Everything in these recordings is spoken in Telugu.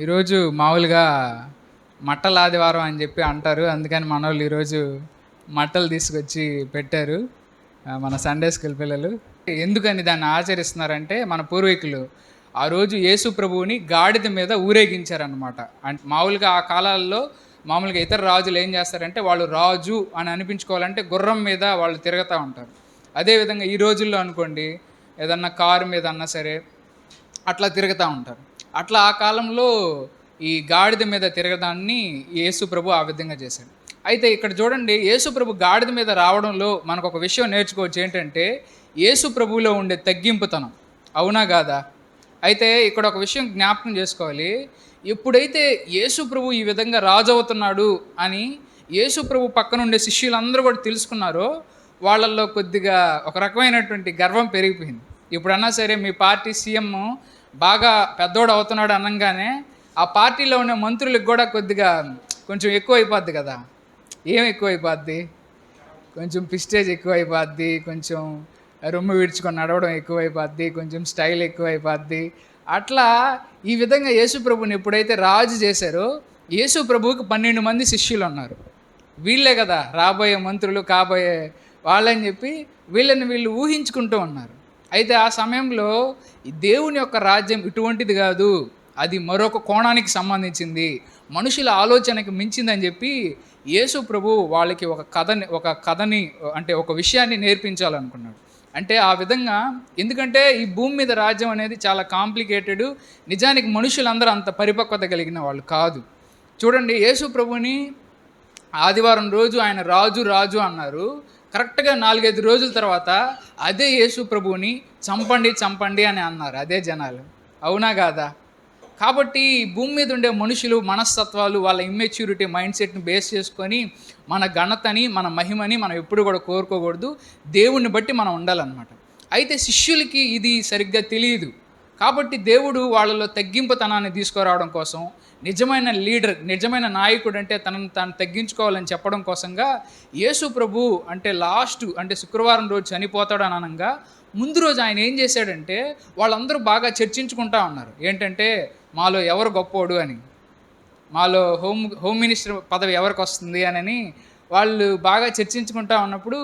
ఈరోజు మామూలుగా మట్టల ఆదివారం అని చెప్పి అంటారు. అందుకని మనోళ్ళు ఈరోజు మట్టలు తీసుకొచ్చి పెట్టారు. మన సండే స్కూల్ పిల్లలు. ఎందుకని దాన్ని ఆచరిస్తున్నారంటే మన పూర్వీకులు ఆ రోజు యేసు ప్రభువుని గాడిద మీద ఊరేగించారనమాట. మామూలుగా ఆ కాలాల్లో మామూలుగా ఇతర రాజులు ఏం చేస్తారంటే వాళ్ళు రాజు అని అనిపించుకోవాలంటే గుర్రం మీద వాళ్ళు తిరుగుతూ ఉంటారు. అదేవిధంగా ఈ రోజుల్లో అనుకోండి ఏదన్నా కారు మీద అన్నా సరే అట్లా తిరుగుతూ ఉంటారు. అట్లా ఆ కాలంలో ఈ గాడిద మీద తిరగడాన్ని యేసు ప్రభు ఆ విధంగా చేశాడు. అయితే ఇక్కడ చూడండి, యేసు ప్రభు గాడిద మీద రావడంలో మనకు ఒక విషయం నేర్చుకోవచ్చు. ఏంటంటే యేసు ప్రభువులో ఉండే తగ్గింపుతనం. అవునా కాదా? అయితే ఇక్కడ ఒక విషయం జ్ఞాపకం చేసుకోవాలి. ఎప్పుడైతే యేసు ప్రభు ఈ విధంగా రాజు అవుతున్నాడు అని యేసు ప్రభు పక్కన ఉండే శిష్యులందరూ కూడా తెలుసుకున్నారో, వాళ్ళల్లో కొద్దిగా ఒక రకమైనటువంటి గర్వం పెరిగిపోయింది. ఇప్పుడన్నా సరే మీ పార్టీ సీఎం బాగా పెద్దోడు అవుతున్నాడు అనగానే ఆ పార్టీలో ఉన్న మంత్రులకు కూడా కొద్దిగా కొంచెం ఎక్కువ అయిపోద్ది కదా. ఏం ఎక్కువ అయిపోద్ది? కొంచెం పిస్టేజ్ ఎక్కువ అయిపోద్ది, కొంచెం రొమ్ము విడుచుకొని నడవడం ఎక్కువ అయిపోద్ది, కొంచెం స్టైల్ ఎక్కువ అయిపోద్ది. అట్లా ఈ విధంగా యేసు ప్రభుని ఎప్పుడైతే రాజు చేశారో, యేసు ప్రభువుకి 12 మంది శిష్యులు ఉన్నారు. వీళ్ళే కదా రాబోయే మంత్రులు, కాబోయే వాళ్ళని చెప్పి వీళ్ళు ఊహించుకుంటూ ఉన్నారు. అయితే ఆ సమయంలో దేవుని యొక్క రాజ్యం ఇటువంటిది కాదు, అది మరొక కోణానికి సంబంధించింది, మనుషుల ఆలోచనకి మించిందని చెప్పి యేసు ప్రభు వాళ్ళకి ఒక కథని అంటే ఒక విషయాన్ని నేర్పించాలనుకున్నాడు. అంటే ఆ విధంగా, ఎందుకంటే ఈ భూమి మీద రాజ్యం అనేది చాలా కాంప్లికేటెడ్. నిజానికి మనుషులందరూ అంత పరిపక్వత కలిగిన వాళ్ళు కాదు. చూడండి, యేసు ప్రభుని ఆదివారం రోజు ఆయన రాజు అన్నారు. కరెక్ట్గా 4-5 రోజుల తర్వాత అదే యేసు ప్రభువుని చంపండి అని అన్నారు అదే జనాలు. అవునా కాదా? కాబట్టి భూమి మీద ఉండే మనుషులు మనస్తత్వాలు, వాళ్ళ ఇమ్మెచ్యూరిటీ మైండ్ సెట్ని బేస్ చేసుకొని మన ఘనతని, మన మహిమని మనం ఎప్పుడు కూడా కోరుకోకూడదు. దేవుణ్ణి బట్టి మనం ఉండాలన్నమాట. అయితే శిష్యులకి ఇది సరిగ్గా తెలియదు. కాబట్టి దేవుడు వాళ్ళలో తగ్గింపుతనాన్ని తీసుకురావడం కోసం, నిజమైన లీడర్, నిజమైన నాయకుడు అంటే తనను తాను తగ్గించుకోవాలని చెప్పడం కోసంగా యేసు ప్రభు అంటే శుక్రవారం రోజు చనిపోతాడు అని అనగా ముందు రోజు ఆయన ఏం చేశాడంటే వాళ్ళందరూ బాగా చర్చించుకుంటా ఉన్నారు. ఏంటంటే మాలో ఎవరు గొప్పోడు అని, మాలో హోమ్ మినిస్టర్ పదవి ఎవరికి వస్తుంది అని వాళ్ళు బాగా చర్చించుకుంటా ఉన్నప్పుడు,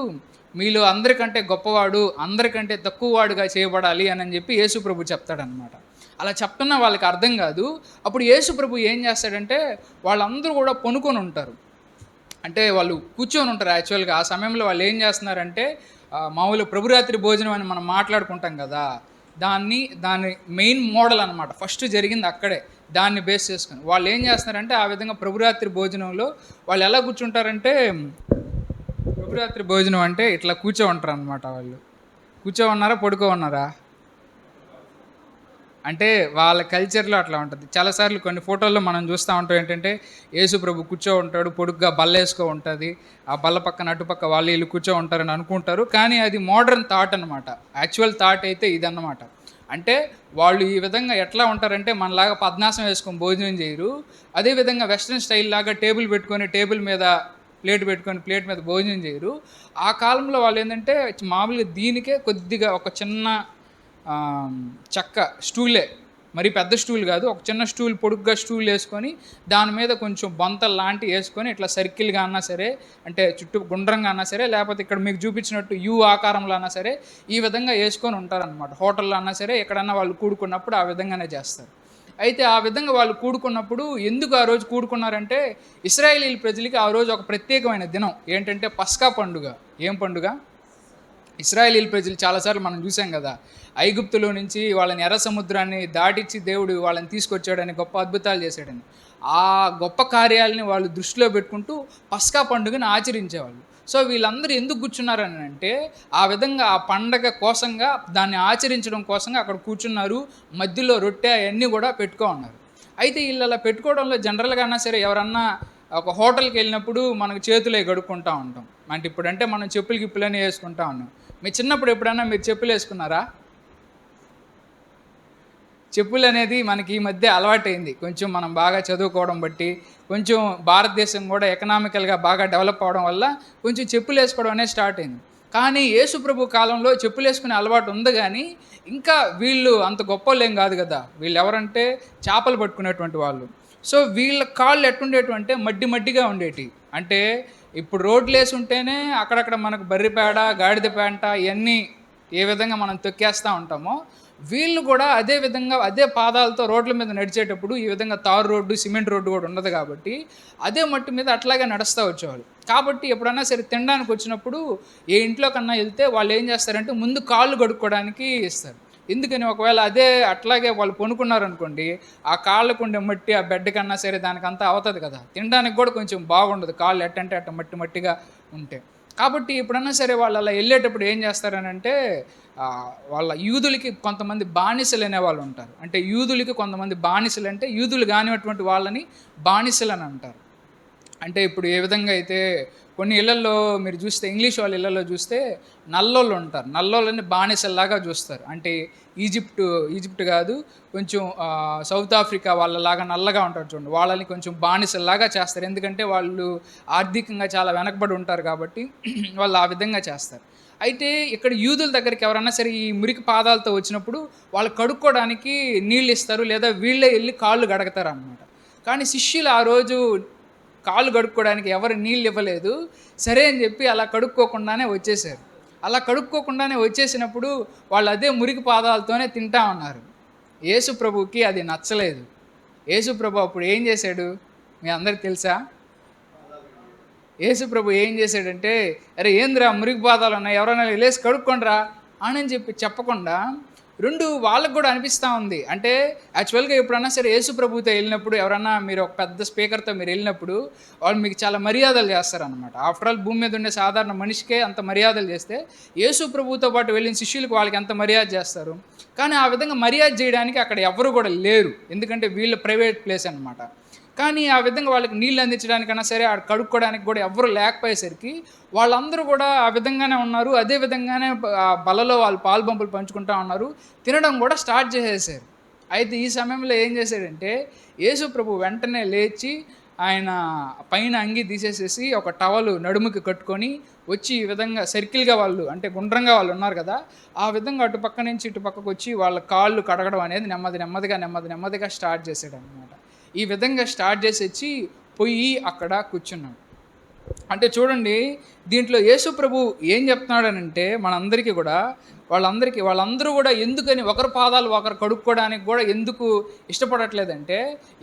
మీలో అందరికంటే గొప్పవాడు అందరికంటే తక్కువవాడుగా చేయబడాలి అని చెప్పి యేసు ప్రభు చెప్తాడనమాట. అలా చెప్తున్నా వాళ్ళకి అర్థం కాదు. అప్పుడు యేసు ప్రభు ఏం చేస్తాడంటే వాళ్ళందరూ కూడా పనుకొని ఉంటారు, అంటే వాళ్ళు కూర్చొని ఉంటారు. యాక్చువల్గా ఆ సమయంలో వాళ్ళు ఏం చేస్తున్నారంటే మామూలు ప్రభురాత్రి భోజనం అని మనం మాట్లాడుకుంటాం కదా, దాని మెయిన్ మోడల్ అనమాట. ఫస్ట్ జరిగింది అక్కడే. దాన్ని బేస్ చేసుకుని వాళ్ళు ఏం చేస్తున్నారంటే ఆ విధంగా ప్రభురాత్రి భోజనంలో వాళ్ళు ఎలా కూర్చుంటారంటే, ప్రభురాత్రి భోజనం అంటే ఇట్లా కూర్చో ఉంటారు అనమాట. వాళ్ళు కూర్చో ఉన్నారా, పడుకో ఉన్నారా అంటే వాళ్ళ కల్చర్లో అట్లా ఉంటుంది. చాలాసార్లు కొన్ని ఫోటోల్లో మనం చూస్తూ ఉంటాం ఏంటంటే యేసు ప్రభు కూర్చో ఉంటాడు, పొడుగ్గా బల్ల వేసుకో ఉంటుంది, ఆ బల్ల పక్కన అటుపక్క వాళ్ళు వీళ్ళు కూర్చో ఉంటారని అనుకుంటారు. కానీ అది మోడర్న్ థాట్ అనమాట. యాక్చువల్ థాట్ అయితే ఇదన్నమాట. అంటే వాళ్ళు ఈ విధంగా ఎట్లా ఉంటారంటే మనలాగా పద్నాసం వేసుకొని భోజనం చేయరు. అదేవిధంగా వెస్ట్రన్ స్టైల్ లాగా టేబుల్ పెట్టుకొని టేబుల్ మీద ప్లేట్ పెట్టుకొని ప్లేట్ మీద భోజనం చేయరు. ఆ కాలంలో వాళ్ళు ఏంటంటే మామూలుగా దీనికే కొద్దిగా ఒక చిన్న చెక్క స్టూలే, మరి పెద్ద స్టూల్ కాదు, ఒక చిన్న స్టూల్, పొడుగ్గా స్టూల్ వేసుకొని దాని మీద కొంచెం బొంతలు లాంటి వేసుకొని ఇట్లా సర్కిల్గా అన్నా సరే, అంటే చుట్టూ గుండ్రంగా అన్నా సరే, లేకపోతే ఇక్కడ మీకు చూపించినట్టు యూ ఆకారంలో అన్నా సరే ఈ విధంగా వేసుకొని ఉంటారనమాట. హోటల్లో అన్నా సరే ఎక్కడన్నా వాళ్ళు కూడుకున్నప్పుడు ఆ విధంగానే చేస్తారు. అయితే ఆ విధంగా వాళ్ళు కూడుకున్నప్పుడు ఎందుకు ఆ రోజు కూడుకున్నారంటే ఇశ్రాయేలీల ప్రజలకి ఆ రోజు ఒక ప్రత్యేకమైన దినం. ఏంటంటే పస్కా పండుగ. ఏం పండుగ? ఇశ్రాయేలీల ప్రజలు చాలాసార్లు మనం చూసాం కదా, ఐగుప్తులో నుంచి వాళ్ళని ఎర్ర సముద్రాన్ని దాటించి దేవుడు వాళ్ళని తీసుకొచ్చాడని, గొప్ప అద్భుతాలు చేశాడని. ఆ గొప్ప కార్యాలని వాళ్ళు దృష్టిలో పెట్టుకుంటూ పస్కా పండుగను ఆచరించేవాళ్ళు. సో వీళ్ళందరూ ఎందుకు కూర్చున్నారని అంటే ఆ విధంగా ఆ పండగ కోసంగా, దాన్ని ఆచరించడం కోసంగా అక్కడ కూర్చున్నారు. మధ్యలో రొట్టె అవన్నీ కూడా పెట్టుకో ఉన్నారు. అయితే వీళ్ళు అలా పెట్టుకోవడంలో జనరల్గా అన్నా సరే ఎవరన్నా ఒక హోటల్కి వెళ్ళినప్పుడు మనకు చేతులే గడుక్కుంటూ ఉంటాం. అంటే ఇప్పుడంటే మనం చెప్పులు గిప్పులని వేసుకుంటా ఉన్నాం. మీ చిన్నప్పుడు ఎప్పుడైనా మీరు చెప్పులు వేసుకున్నారా? చెప్పులు అనేది మనకి ఈ మధ్య అలవాటైంది. కొంచెం మనం బాగా చదువుకోవడం బట్టి, కొంచెం భారతదేశం కూడా ఎకనామికల్గా బాగా డెవలప్ అవడం వల్ల కొంచెం చెప్పులు వేసుకోవడం అనేది స్టార్ట్ అయింది. కానీ యేసు ప్రభు కాలంలో చెప్పులేసుకునే అలవాటు ఉంది కానీ, ఇంకా వీళ్ళు అంత గొప్పోళ్ళేం కాదు కదా! వీళ్ళెవరంటే చేపలు పట్టుకునేటువంటి వాళ్ళు. సో, వీళ్ళ కాళ్ళు ఎట్టుండేటివంటే మడ్డి మడ్డిగా ఉండేటియి. అంటే ఇప్పుడు రోడ్లేసి ఉంటేనే అక్కడక్కడ మనకు బర్రె పేడ, గాడిద పెంట ఇయన్నీ ఏ విధంగా మనం తొక్కేస్తా ఉంటామో, వీళ్ళు కూడా అదే విధంగా అదే పాదాలతో రోడ్ల మీద నడిచేటప్పుడు ఈ విధంగా తారు రోడ్డు, సిమెంట్ రోడ్డు కూడా ఉండదు కాబట్టి, అదే మట్టి మీద అట్లాగే నడుస్తా వచ్చేవాళ్ళు. కాబట్టి ఎప్పుడన్నా సరే తినడానికి వచ్చినప్పుడు ఏ ఇంట్లో కన్నా వెళ్తే వాళ్ళు ఏం చేస్తారంటే ముందు కాళ్ళు కడుక్కోవడానికి ఇస్తారు. ఎందుకని ఒకవేళ అదే అట్లాగే వాళ్ళు పనుకున్నారనుకోండి, ఆ కాళ్ళకుండే మట్టి ఆ బెడ్ కన్నా సరే దానికంతా అవుతది కదా! తినడానికి కూడా కొంచెం బాగుండదు. కాళ్ళు ఎట్టంటే అట్ట మట్టి మట్టిగా ఉంటే. కాబట్టి ఎప్పుడన్నా సరే వాళ్ళు అలా ఎళ్ళేటప్పుడు ఏం చేస్తారనంటే వాళ్ళ యూదులకి కొంతమంది బానిసలు అనేవాళ్ళు ఉంటారు. అంటే యూదులకి కొంతమంది బానిసలు అంటే యూదులు కానిటువంటి వాళ్ళని బానిసలని అంటారు. అంటే ఇప్పుడు ఏ విధంగా అయితే కొన్ని ఇళ్లల్లో మీరు చూస్తే ఇంగ్లీష్ వాళ్ళ ఇళ్లలో చూస్తే నల్లోళ్ళు ఉంటారు. నల్లోళ్ళని బానిసల్లాగా చూస్తారు. అంటే ఈజిప్ట్ కాదు, కొంచెం సౌత్ ఆఫ్రికా వాళ్ళలాగా నల్లగా ఉంటారు చూడండి. వాళ్ళని కొంచెం బానిసల్లాగా చేస్తారు. ఎందుకంటే వాళ్ళు ఆర్థికంగా చాలా వెనకబడి ఉంటారు కాబట్టి వాళ్ళు ఆ విధంగా చేస్తారు. అయితే ఇక్కడ యూదుల దగ్గరికి ఎవరన్నా సరే ఈ మురికి పాదాలతో వచ్చినప్పుడు వాళ్ళు కడుక్కోవడానికి నీళ్ళు ఇస్తారు, లేదా వీళ్ళే వెళ్ళి కాళ్ళు కడగతారనమాట. కానీ శిష్యులు ఆ రోజు కాళ్ళు కడుక్కోవడానికి ఎవరు నీళ్ళు ఇవ్వలేదు. సరే అని చెప్పి అలా కడుక్కోకుండానే వచ్చేసారు. అలా కడుక్కోకుండానే వచ్చేసినప్పుడు వాళ్ళు అదే మురికి పాదాలతోనే తింటా ఉన్నారు. యేసు ప్రభువుకి అది నచ్చలేదు. యేసు ప్రభు అప్పుడు ఏం చేశాడు మీ అందరికి తెలుసా? యేసు ప్రభు ఏం చేశాడంటే, అరే ఏందిరా మురికి పాదాలు ఉన్నాయి, ఎవరైనా లేసి కడుక్కోండిరా అని చెప్పి చెప్పకుండా వాళ్ళకు కూడా అనిపిస్తూ ఉంది. అంటే యాక్చువల్గా ఎప్పుడన్నా సరే యేసు ప్రభుతో వెళ్ళినప్పుడు ఎవరన్నా మీరు ఒక పెద్ద స్పీకర్తో మీరు వెళ్ళినప్పుడు వాళ్ళు మీకు చాలా మర్యాదలు చేస్తారనమాట. ఆఫ్టర్ ఆల్ భూమి మీద ఉండే సాధారణ మనిషికే అంత మర్యాదలు చేస్తే యేసు ప్రభుతో పాటు వెళ్ళిన శిష్యులకు వాళ్ళకి ఎంత మర్యాద చేస్తారు. కానీ ఆ విధంగా మర్యాద చేయడానికి అక్కడ ఎవరు కూడా లేరు. ఎందుకంటే వీళ్ళ ప్రైవేట్ ప్లేస్ అనమాట. కానీ ఆ విధంగా వాళ్ళకి నీళ్ళు అందించడానికైనా సరే ఆడ కడుక్కోవడానికి కూడా ఎవ్వరు లేకపోయేసరికి వాళ్ళందరూ కూడా ఆ విధంగానే ఉన్నారు. అదే విధంగానే బలలో వాళ్ళు పాలు పంపులు పంచుకుంటూ ఉన్నారు. తినడం కూడా స్టార్ట్ చేసేసారు. అయితే ఈ సమయంలో ఏం చేశాడంటే యేసు ప్రభు వెంటనే లేచి ఆయన పైన అంగి తీసేసేసి ఒక టవలు నడుముకి కట్టుకొని వచ్చి ఈ విధంగా సర్కిల్గా వాళ్ళు అంటే గుండ్రంగా వాళ్ళు ఉన్నారు కదా, ఆ విధంగా అటుపక్క నుంచి ఇటుపక్కకు వచ్చి వాళ్ళ కాళ్ళు కడగడం అనేది నెమ్మదిగా స్టార్ట్ చేశాడు అనమాట. ఈ విధంగా స్టార్ట్ చేసి వచ్చి పోయి అక్కడ కూర్చున్నాడు. అంటే చూడండి, దీంట్లో యేసు ప్రభు ఏం చెప్తున్నాడనంటే మనందరికీ కూడా వాళ్ళందరూ కూడా ఎందుకని ఒకరి పాదాలు ఒకరు కడుక్కోవడానికి కూడా ఎందుకు ఇష్టపడట్లేదంటే,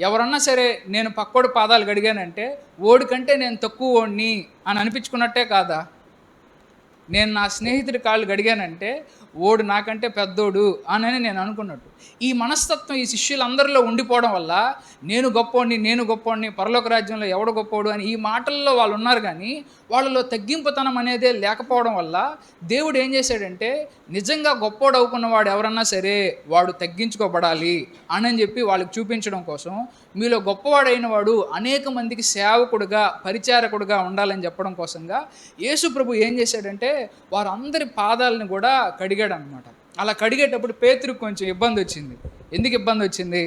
ఎవరన్నా సరే నేను పక్కోడి పాదాలు కడిగానంటే ఓడికంటే నేను తక్కువ ఓడిని అని అనిపించుకున్నట్టే కాదా? నేను నా స్నేహితుడి కాళ్ళు గడిగానంటే ఓడు నాకంటే పెద్దోడు అని నేను అనుకున్నట్టు. ఈ మనస్తత్వం ఈ శిష్యులందరిలో ఉండిపోవడం వల్ల నేను గొప్పోడిని పరలోక రాజ్యంలో ఎవడు గొప్పోడు అని ఈ మాటల్లో వాళ్ళు ఉన్నారు. కానీ వాళ్ళలో తగ్గింపుతనం అనేదే లేకపోవడం వల్ల దేవుడు ఏం చేశాడంటే నిజంగా గొప్పోడు అవుకున్నవాడు ఎవరన్నా సరే వాడు తగ్గించుకోబడాలి అని చెప్పి వాళ్ళకి చూపించడం కోసం, మీలో గొప్పవాడైన వాడు అనేక మందికి సేవకుడుగా పరిచారకుడుగా ఉండాలని చెప్పడం కోసంగా యేసు ప్రభు ఏం చేశాడంటే వారందరి పాదాలను కూడా కడిగాడు అనమాట. అలా కడిగేటప్పుడు పేతురుకు కొంచెం ఇబ్బంది వచ్చింది. ఎందుకు ఇబ్బంది వచ్చింది?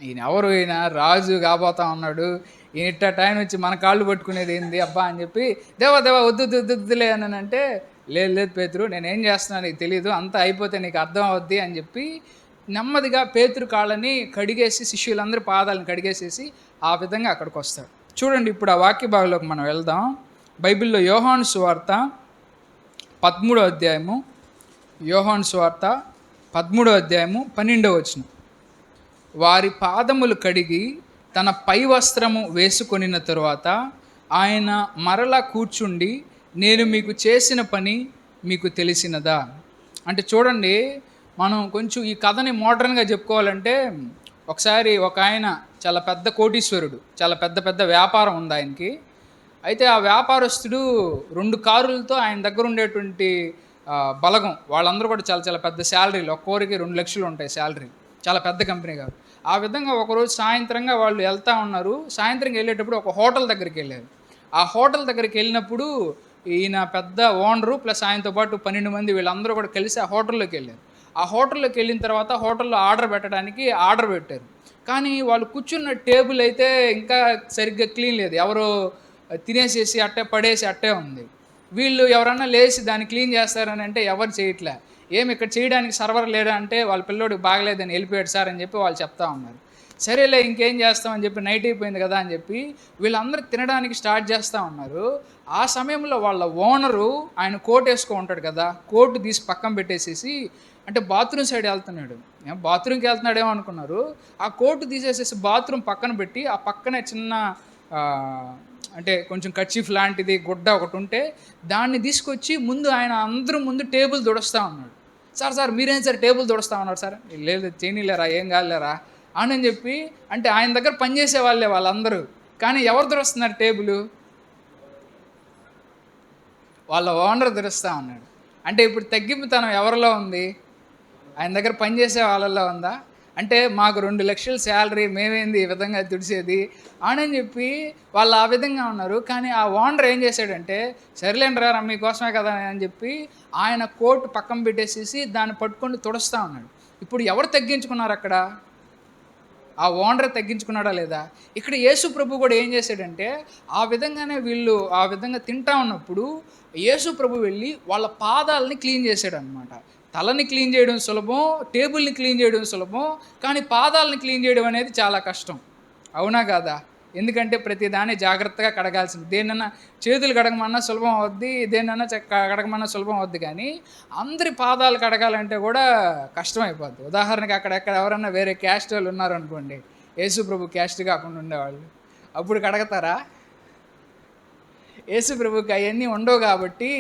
ఈయన రాజు కాబోతా ఉన్నాడు, ఇట్ట టైం వచ్చి మన కాళ్ళు పట్టుకునేది ఏంది అబ్బా అని చెప్పి దేవా వద్దులే అని అంటే, లేదు పేతురు, నేనేం చేస్తున్నా నీకు తెలీదు, అంతా అయిపోతే నీకు అర్థం అవుద్ది అని చెప్పి నెమ్మదిగా పేతురు కాళ్ళని కడిగేసి శిష్యులందరి పాదాలను కడిగేసేసి ఆ విధంగా అక్కడికి వస్తాడు. చూడండి, ఇప్పుడు ఆ వాక్య భాగంలోకి మనం వెళ్దాం. బైబిల్లో యోహాను సువార్త 13వ అధ్యాయము, యోహాను సువార్త 13వ అధ్యాయము 12వ వచనం. వారి పాదములు కడిగి తన పై వస్త్రము వేసుకొనిన తరువాత ఆయన మరలా కూర్చుండి, నేను మీకు చేసిన పని మీకు తెలిసినదా? అంటే చూడండి, మనం కొంచెం ఈ కథని మోడర్న్గా చెప్పుకోవాలంటే, ఒకసారి ఒక ఆయన చాలా పెద్ద కోటీశ్వరుడు, చాలా పెద్ద వ్యాపారం ఉంది ఆయనకి. అయితే ఆ వ్యాపారస్తుడు 2 కారులతో ఆయన దగ్గర ఉండేటువంటి బలగం వాళ్ళందరూ కూడా చాలా పెద్ద శాలరీలు, ఒక్కొక్కరికి 2 లక్షలు ఉంటాయి శాలరీ, చాలా పెద్ద కంపెనీ కాదు. ఆ విధంగా ఒకరోజు సాయంత్రంగా వాళ్ళు వెళ్తూ ఉన్నారు. సాయంత్రం వెళ్ళేటప్పుడు ఒక హోటల్ దగ్గరికి వెళ్ళారు. ఆ హోటల్ దగ్గరికి వెళ్ళినప్పుడు ఈయన పెద్ద ఓనరు ప్లస్ ఆయనతో పాటు 12 మంది వీళ్ళందరూ కూడా కలిసి ఆ హోటల్లోకి వెళ్ళారు. ఆ హోటల్లోకి వెళ్ళిన తర్వాత హోటల్లో ఆర్డర్ పెట్టారు. కానీ వాళ్ళు కూర్చున్న టేబుల్ అయితే ఇంకా సరిగ్గా క్లీన్ లేదు, ఎవరో తినేసేసి అట్టే పడేసి అట్టే ఉంది. వీళ్ళు ఎవరన్నా లేచి దాన్ని క్లీన్ చేస్తారని అంటే ఎవరు చేయట్లే. ఏమి ఇక్కడ చేయడానికి సర్వర్ లేడా అంటే వాళ్ళ పిల్లోడికి బాగలేదని వెళ్ళిపోయాడు సార్ అని చెప్పి వాళ్ళు చెప్తా ఉన్నారు. సరేలే ఇంకేం చేస్తామని చెప్పి నైట్ అయిపోయింది కదా అని చెప్పి వీళ్ళందరూ తినడానికి స్టార్ట్ చేస్తూ ఉన్నారు. ఆ సమయంలో వాళ్ళ ఓనరు ఆయన కోట్ వేసుకో ఉంటాడు కదా, కోటు తీసి పక్కన పెట్టేసేసి అంటే బాత్రూమ్ సైడ్ వెళ్తున్నాడు. బాత్రూమ్కి వెళ్తున్నాడేమో అనుకున్నారు. ఆ కోటు తీసేసేసి బాత్రూమ్ పక్కన పెట్టి ఆ పక్కనే చిన్న అంటే కొంచెం కర్చీఫ్ లాంటిది గుడ్డ ఒకటి ఉంటే దాన్ని తీసుకొచ్చి ముందు ఆయన అందరూ ముందు టేబుల్ తుడుస్తూ ఉన్నాడు. సార్ మీరేం సార్ టేబుల్ తుడుస్తూ ఉన్నారు సార్? లేదు చేయనీలేరా, ఏం కాలేరా అని చెప్పి అంటే ఆయన దగ్గర పనిచేసే వాళ్ళే వాళ్ళందరూ. కానీ ఎవరు తుడుస్తున్నారు టేబుల్? వాళ్ళ ఓనర్ తుడుస్తూ ఉన్నాడు. అంటే ఇప్పుడు తగ్గింపుతనం ఎవరిలో ఉంది? ఆయన దగ్గర పనిచేసే వాళ్ళల్లో ఉందా? అంటే మాకు 2 లక్షలు శాలరీ, మేమేంది ఈ విధంగా తుడిసేది అని చెప్పి వాళ్ళు ఆ విధంగా ఉన్నారు. కానీ ఆ ఓనర్ ఏం చేశాడంటే సర్లేండి రా మీకోసమే కదా అని చెప్పి ఆయన కోట్ పక్కన పెట్టేసేసి దాన్ని పట్టుకొని తుడుస్తూ ఉన్నాడు. ఇప్పుడు ఎవరు తగ్గించుకున్నారు అక్కడ? ఆ ఓనర్ తగ్గించుకున్నాడా లేదా? ఇక్కడ యేసు ప్రభు కూడా ఏం చేశాడంటే ఆ విధంగానే వీళ్ళు ఆ విధంగా తింటా ఉన్నప్పుడు యేసు ప్రభు వెళ్ళి వాళ్ళ పాదాలని క్లీన్ చేశాడనమాట. తలని క్లీన్ చేయడం సులభం, టేబుల్ని క్లీన్ చేయడం సులభం, కానీ పాదాలని క్లీన్ చేయడం అనేది చాలా కష్టం. అవునా కాదా? ఎందుకంటే ప్రతిదాన్ని జాగ్రత్తగా కడగాల్సింది. దేన్నన్నా చేతులు కడగమన్నా సులభం అవుద్ది, దేన్నన్నా కడగమన్నా సులభం అవుద్ది, కానీ అందరి పాదాలు కడగాలంటే కూడా కష్టమైపోద్ది. ఉదాహరణకి అక్కడెక్కడ ఎవరన్నా వేరే క్యాస్ట్ వాళ్ళు ఉన్నారనుకోండి, యేసు ప్రభు క్యాస్ట్ కాకుండా ఉండేవాళ్ళు, అప్పుడు కడగతారా? యేసు ప్రభుకి అవన్నీ ఉండవు కాబట్టి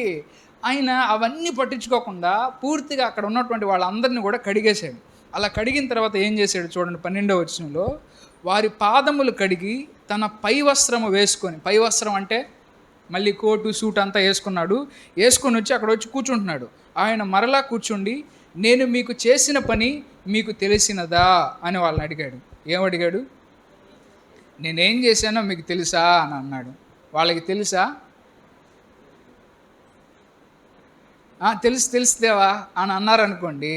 ఆయన అవన్నీ పట్టించుకోకుండా పూర్తిగా అక్కడ ఉన్నటువంటి వాళ్ళందరినీ కూడా కడిగేశాడు. అలా కడిగిన తర్వాత ఏం చేశాడు చూడండి, 12వ వచనంలో, వారి పాదములు కడిగి తన పై వస్త్రము వేసుకొని, పై వస్త్రం అంటే మళ్ళీ కోటు సూట్ అంతా వేసుకొని వచ్చి అక్కడ వచ్చి కూర్చుంటున్నాడు. ఆయన మరలా కూర్చుండి నేను మీకు చేసిన పని మీకు తెలిసినదా అని వాళ్ళని అడిగాడు. ఏమడిగాడు? నేనేం చేశానో మీకు తెలుసా అని అన్నాడు. వాళ్ళకి తెలుసా? తెలుసుదేవా అని అన్నారనుకోండి,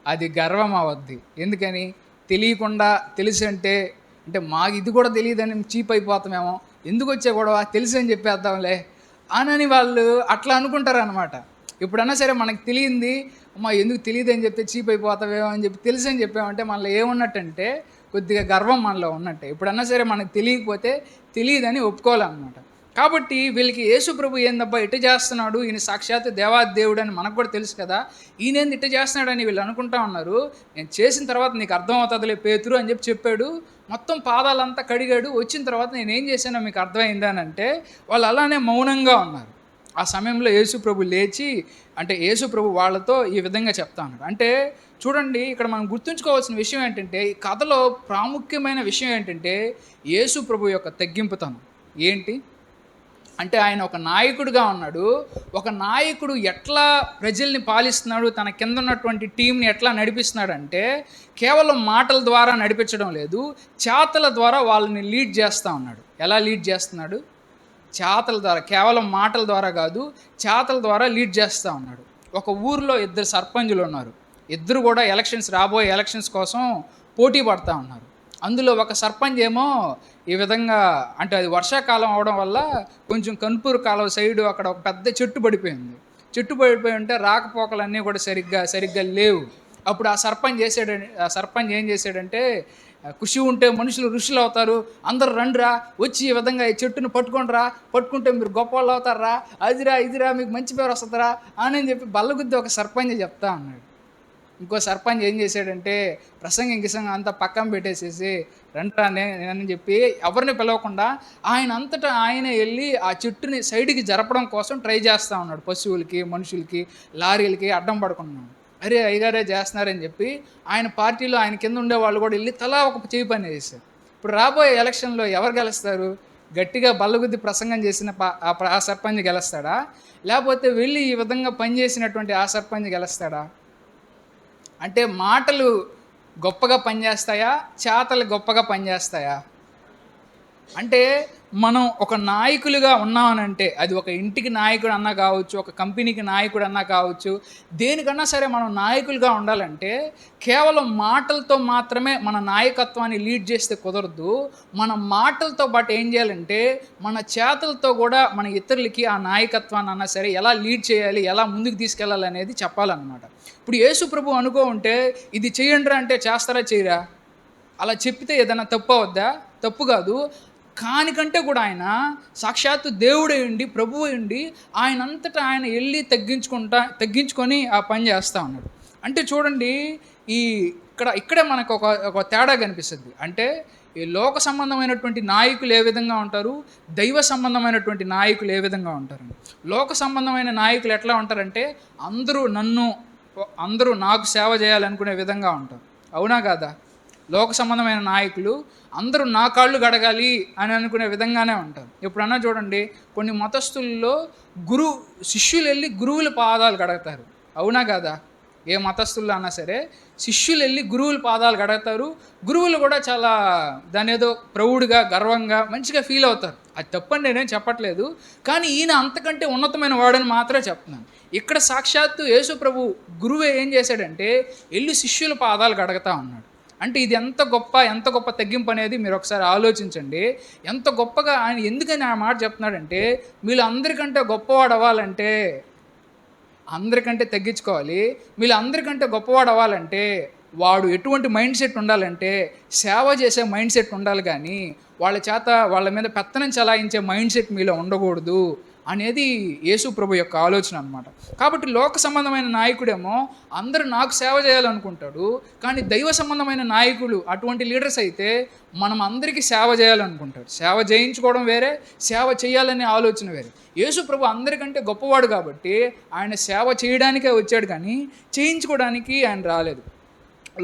అది గర్వం అవద్ది. ఎందుకని? తెలియకుండా తెలిసి అంటే మాకు ఇది కూడా తెలియదని చీప్ అయిపోతామేమో, ఎందుకు వచ్చే గొడవ, తెలిసి అని చెప్పేద్దాంలే అని వాళ్ళు అట్లా అనుకుంటారనమాట. ఇప్పుడన్నా సరే మనకు తెలియంది ఎందుకు తెలియదు అని చెప్తే చీప్ అయిపోతావేమో అని చెప్పి తెలిసి అని చెప్పామంటే మనలో ఏమున్నట్టంటే కొద్దిగా గర్వం మనలో ఉన్నట్టే. ఇప్పుడన్నా సరే మనకు తెలియకపోతే తెలియదని ఒప్పుకోవాలన్నమాట. కాబట్టి వీళ్ళకి యేసు ప్రభు ఏందబ్బా ఇట్ట చేస్తున్నాడు, ఈయన సాక్షాత్ దేవాదేవుడు అని మనకు కూడా తెలుసు కదా, ఈయనేంది ఇట్ట చేస్తున్నాడని వీళ్ళు అనుకుంటా ఉన్నారు. నేను చేసిన తర్వాత నీకు అర్థమవుతుందిలే పేతురు అని చెప్పాడు. మొత్తం పాదాలంతా కడిగాడు. వచ్చిన తర్వాత నేనేం చేశానో మీకు అర్థమైందా అని అంటే వాళ్ళు అలానే మౌనంగా ఉన్నారు. ఆ సమయంలో యేసు ప్రభు లేచి యేసు ప్రభు వాళ్ళతో ఈ విధంగా చెప్తా ఉన్నాడు. అంటే చూడండి, ఇక్కడ మనం గుర్తుంచుకోవాల్సిన విషయం ఏంటంటే, ఈ కథలో ప్రాముఖ్యమైన విషయం ఏంటంటే యేసు ప్రభు యొక్క తగ్గింపుతనం ఏంటి అంటే, ఆయన ఒక నాయకుడిగా ఉన్నాడు. ఒక నాయకుడు ఎట్లా ప్రజల్ని పాలిస్తున్నాడు, తన కింద ఉన్నటువంటి టీంని ఎట్లా నడిపిస్తున్నాడు అంటే కేవలం మాటల ద్వారా నడిపించడం లేదు, చేతల ద్వారా వాళ్ళని లీడ్ చేస్తూ ఉన్నాడు. ఎలా లీడ్ చేస్తున్నాడు? చేతల ద్వారా, కేవలం మాటల ద్వారా కాదు, చేతల ద్వారా లీడ్ చేస్తూ ఉన్నాడు. ఒక ఊరిలో 2 సర్పంచులు ఉన్నారు. ఇద్దరు కూడా రాబోయే ఎలక్షన్స్ కోసం పోటీ పడుతూ ఉన్నారు. అందులో ఒక సర్పంచ్ ఏమో ఈ విధంగా అది వర్షాకాలం అవడం వల్ల కొంచెం కన్పూర్ కాలువ సైడు అక్కడ ఒక పెద్ద చెట్టు పడిపోయింది. చెట్టు పడిపోయి ఉంటే రాకపోకలన్నీ కూడా సరిగ్గా లేవు. అప్పుడు ఆ సర్పంచ్ ఏం చేశాడంటే, కృషి ఉంటే మనుషులు ఋషులు అవుతారు, అందరూ రండిరా, వచ్చి ఈ విధంగా ఈ చెట్టును పట్టుకుంటే మీరు గొప్ప వాళ్ళు అవుతారా, ఇదిరా మీకు మంచి పేరు వస్తుందిరా అని చెప్పి బల్లగుద్ది ఒక సర్పంచ్ చెప్తా అన్నాడు. ఇంకో సర్పంచ్ ఏం చేశాడంటే ప్రసంగం అంతా పక్కన పెట్టేసేసి రండ్రా నేనని చెప్పి ఎవరిని పిలవకుండా ఆయన అంతటా ఆయన వెళ్ళి ఆ చెట్టుని సైడ్కి జరపడం కోసం ట్రై చేస్తూ ఉన్నాడు. పశువులకి, మనుషులకి, లారీలకి అడ్డం పడుకున్నాడు. అరే అయ్యగారే చేస్తున్నారని చెప్పి ఆయన పార్టీలో ఆయన కింద ఉండే వాళ్ళు కూడా వెళ్ళి తలా ఒక చేయి పని చేశారు. ఇప్పుడు రాబోయే ఎలక్షన్లో ఎవరు గెలుస్తారు? గట్టిగా బల్లగుద్ది ప్రసంగం చేసిన ఆ సర్పంచ్ గెలుస్తాడా, లేకపోతే వెళ్ళి ఈ విధంగా పనిచేసినటువంటి ఆ సర్పంచ్ గెలుస్తాడా? అంటే మాటలు గొప్పగా పనిచేస్తాయా, చేతలు గొప్పగా పనిచేస్తాయా? అంటే మనం ఒక నాయకులుగా ఉన్నామనంటే, అది ఒక ఇంటికి నాయకుడు అన్నా కావచ్చు, ఒక కంపెనీకి నాయకుడు అన్నా కావచ్చు, దేనికన్నా సరే మనం నాయకులుగా ఉండాలంటే, కేవలం మాటలతో మాత్రమే మన నాయకత్వాన్ని లీడ్ చేస్తే కుదరదు. మన మాటలతో పాటు ఏం చేయాలంటే, మన చేతలతో కూడా మన ఇతరులకి ఆ నాయకత్వాన్నన్నా సరే ఎలా లీడ్ చేయాలి, ఎలా ముందుకు తీసుకెళ్ళాలనేది చెప్పాలన్నమాట. ఇప్పుడు యేసు ప్రభువు అనుకో ఉంటే, ఇది చేయండిరా అంటే చేస్తారా? చేయరా? అలా చెప్పితే ఏదైనా తప్పు అవుద్దా? తప్పు కాదు. కానికంటే కూడా ఆయన సాక్షాత్తు దేవుడై ఉండి, ప్రభువై ఉండి, ఆయనంతటా ఆయన ఎళ్లి తగ్గించుకొని ఆ పని చేస్తా ఉన్నాడు. అంటే చూడండి, ఈ ఇక్కడే మనకు ఒక తేడా కనిపిస్తది. అంటే ఈ లోక సంబంధమైనటువంటి నాయకులు ఏ విధంగా ఉంటారు, దైవ సంబంధమైనటువంటి నాయకులు ఏ విధంగా ఉంటారు. లోక సంబంధమైన నాయకులు ఎట్లా ఉంటారంటే, అందరూ నాకు సేవ చేయాలనుకునే విధంగా ఉంటారు. అవునా కాదా? లోక సంబంధమైన నాయకులు అందరూ నా కాళ్ళు గడగాలి అని అనుకునే విధంగానే ఉంటారు. ఎప్పుడన్నా చూడండి, కొన్ని మతస్థుల్లో శిష్యులు వెళ్ళి గురువుల పాదాలు కడగతారు. అవునా కాదా? ఏ మతస్థుల్లో అన్నా సరే శిష్యులు వెళ్ళి గురువుల పాదాలు కడగతారు. గురువులు కూడా చాలా దానేదో ప్రౌడ్గా, గర్వంగా, మంచిగా ఫీల్ అవుతారు. అది తప్పని నేనేం చెప్పట్లేదు. కానీ ఈయన అంతకంటే ఉన్నతమైన వాడని మాత్రమే చెప్తున్నాను. ఇక్కడ సాక్షాత్తు యేసు ప్రభు గురువే ఏం చేశాడంటే వెళ్ళి శిష్యుల పాదాలు కడగతా ఉన్నాడు. అంటే ఇది ఎంత గొప్ప తగ్గింపు అనేది మీరు ఒకసారి ఆలోచించండి. ఎంత గొప్పగా ఆయన ఎందుకని ఆ మాట చెప్తున్నాడంటే, మీరు అందరికంటే గొప్పవాడు అవ్వాలంటే అందరికంటే తగ్గించుకోవాలి. వీళ్ళు అందరికంటే గొప్పవాడు అవ్వాలంటే వాడు ఎటువంటి మైండ్ సెట్ ఉండాలంటే సేవ చేసే మైండ్ సెట్ ఉండాలి. కానీ వాళ్ళ మీద పెత్తనం చలాయించే మైండ్ సెట్ మీలో ఉండకూడదు అనేది యేసు ప్రభు యొక్క ఆలోచన అనమాట. కాబట్టి లోక సంబంధమైన నాయకుడేమో అందరూ నాకు సేవ చేయాలనుకుంటాడు. కానీ దైవ సంబంధమైన నాయకులు అటువంటి లీడర్స్ అయితే మనం అందరికీ సేవ చేయాలనుకుంటాడు. సేవ చేయించుకోవడం వేరే, సేవ చేయాలనే ఆలోచన వేరే. యేసు ప్రభు అందరికంటే గొప్పవాడు కాబట్టి ఆయన సేవ చేయడానికే వచ్చాడు, కానీ చేయించుకోవడానికి ఆయన రాలేదు.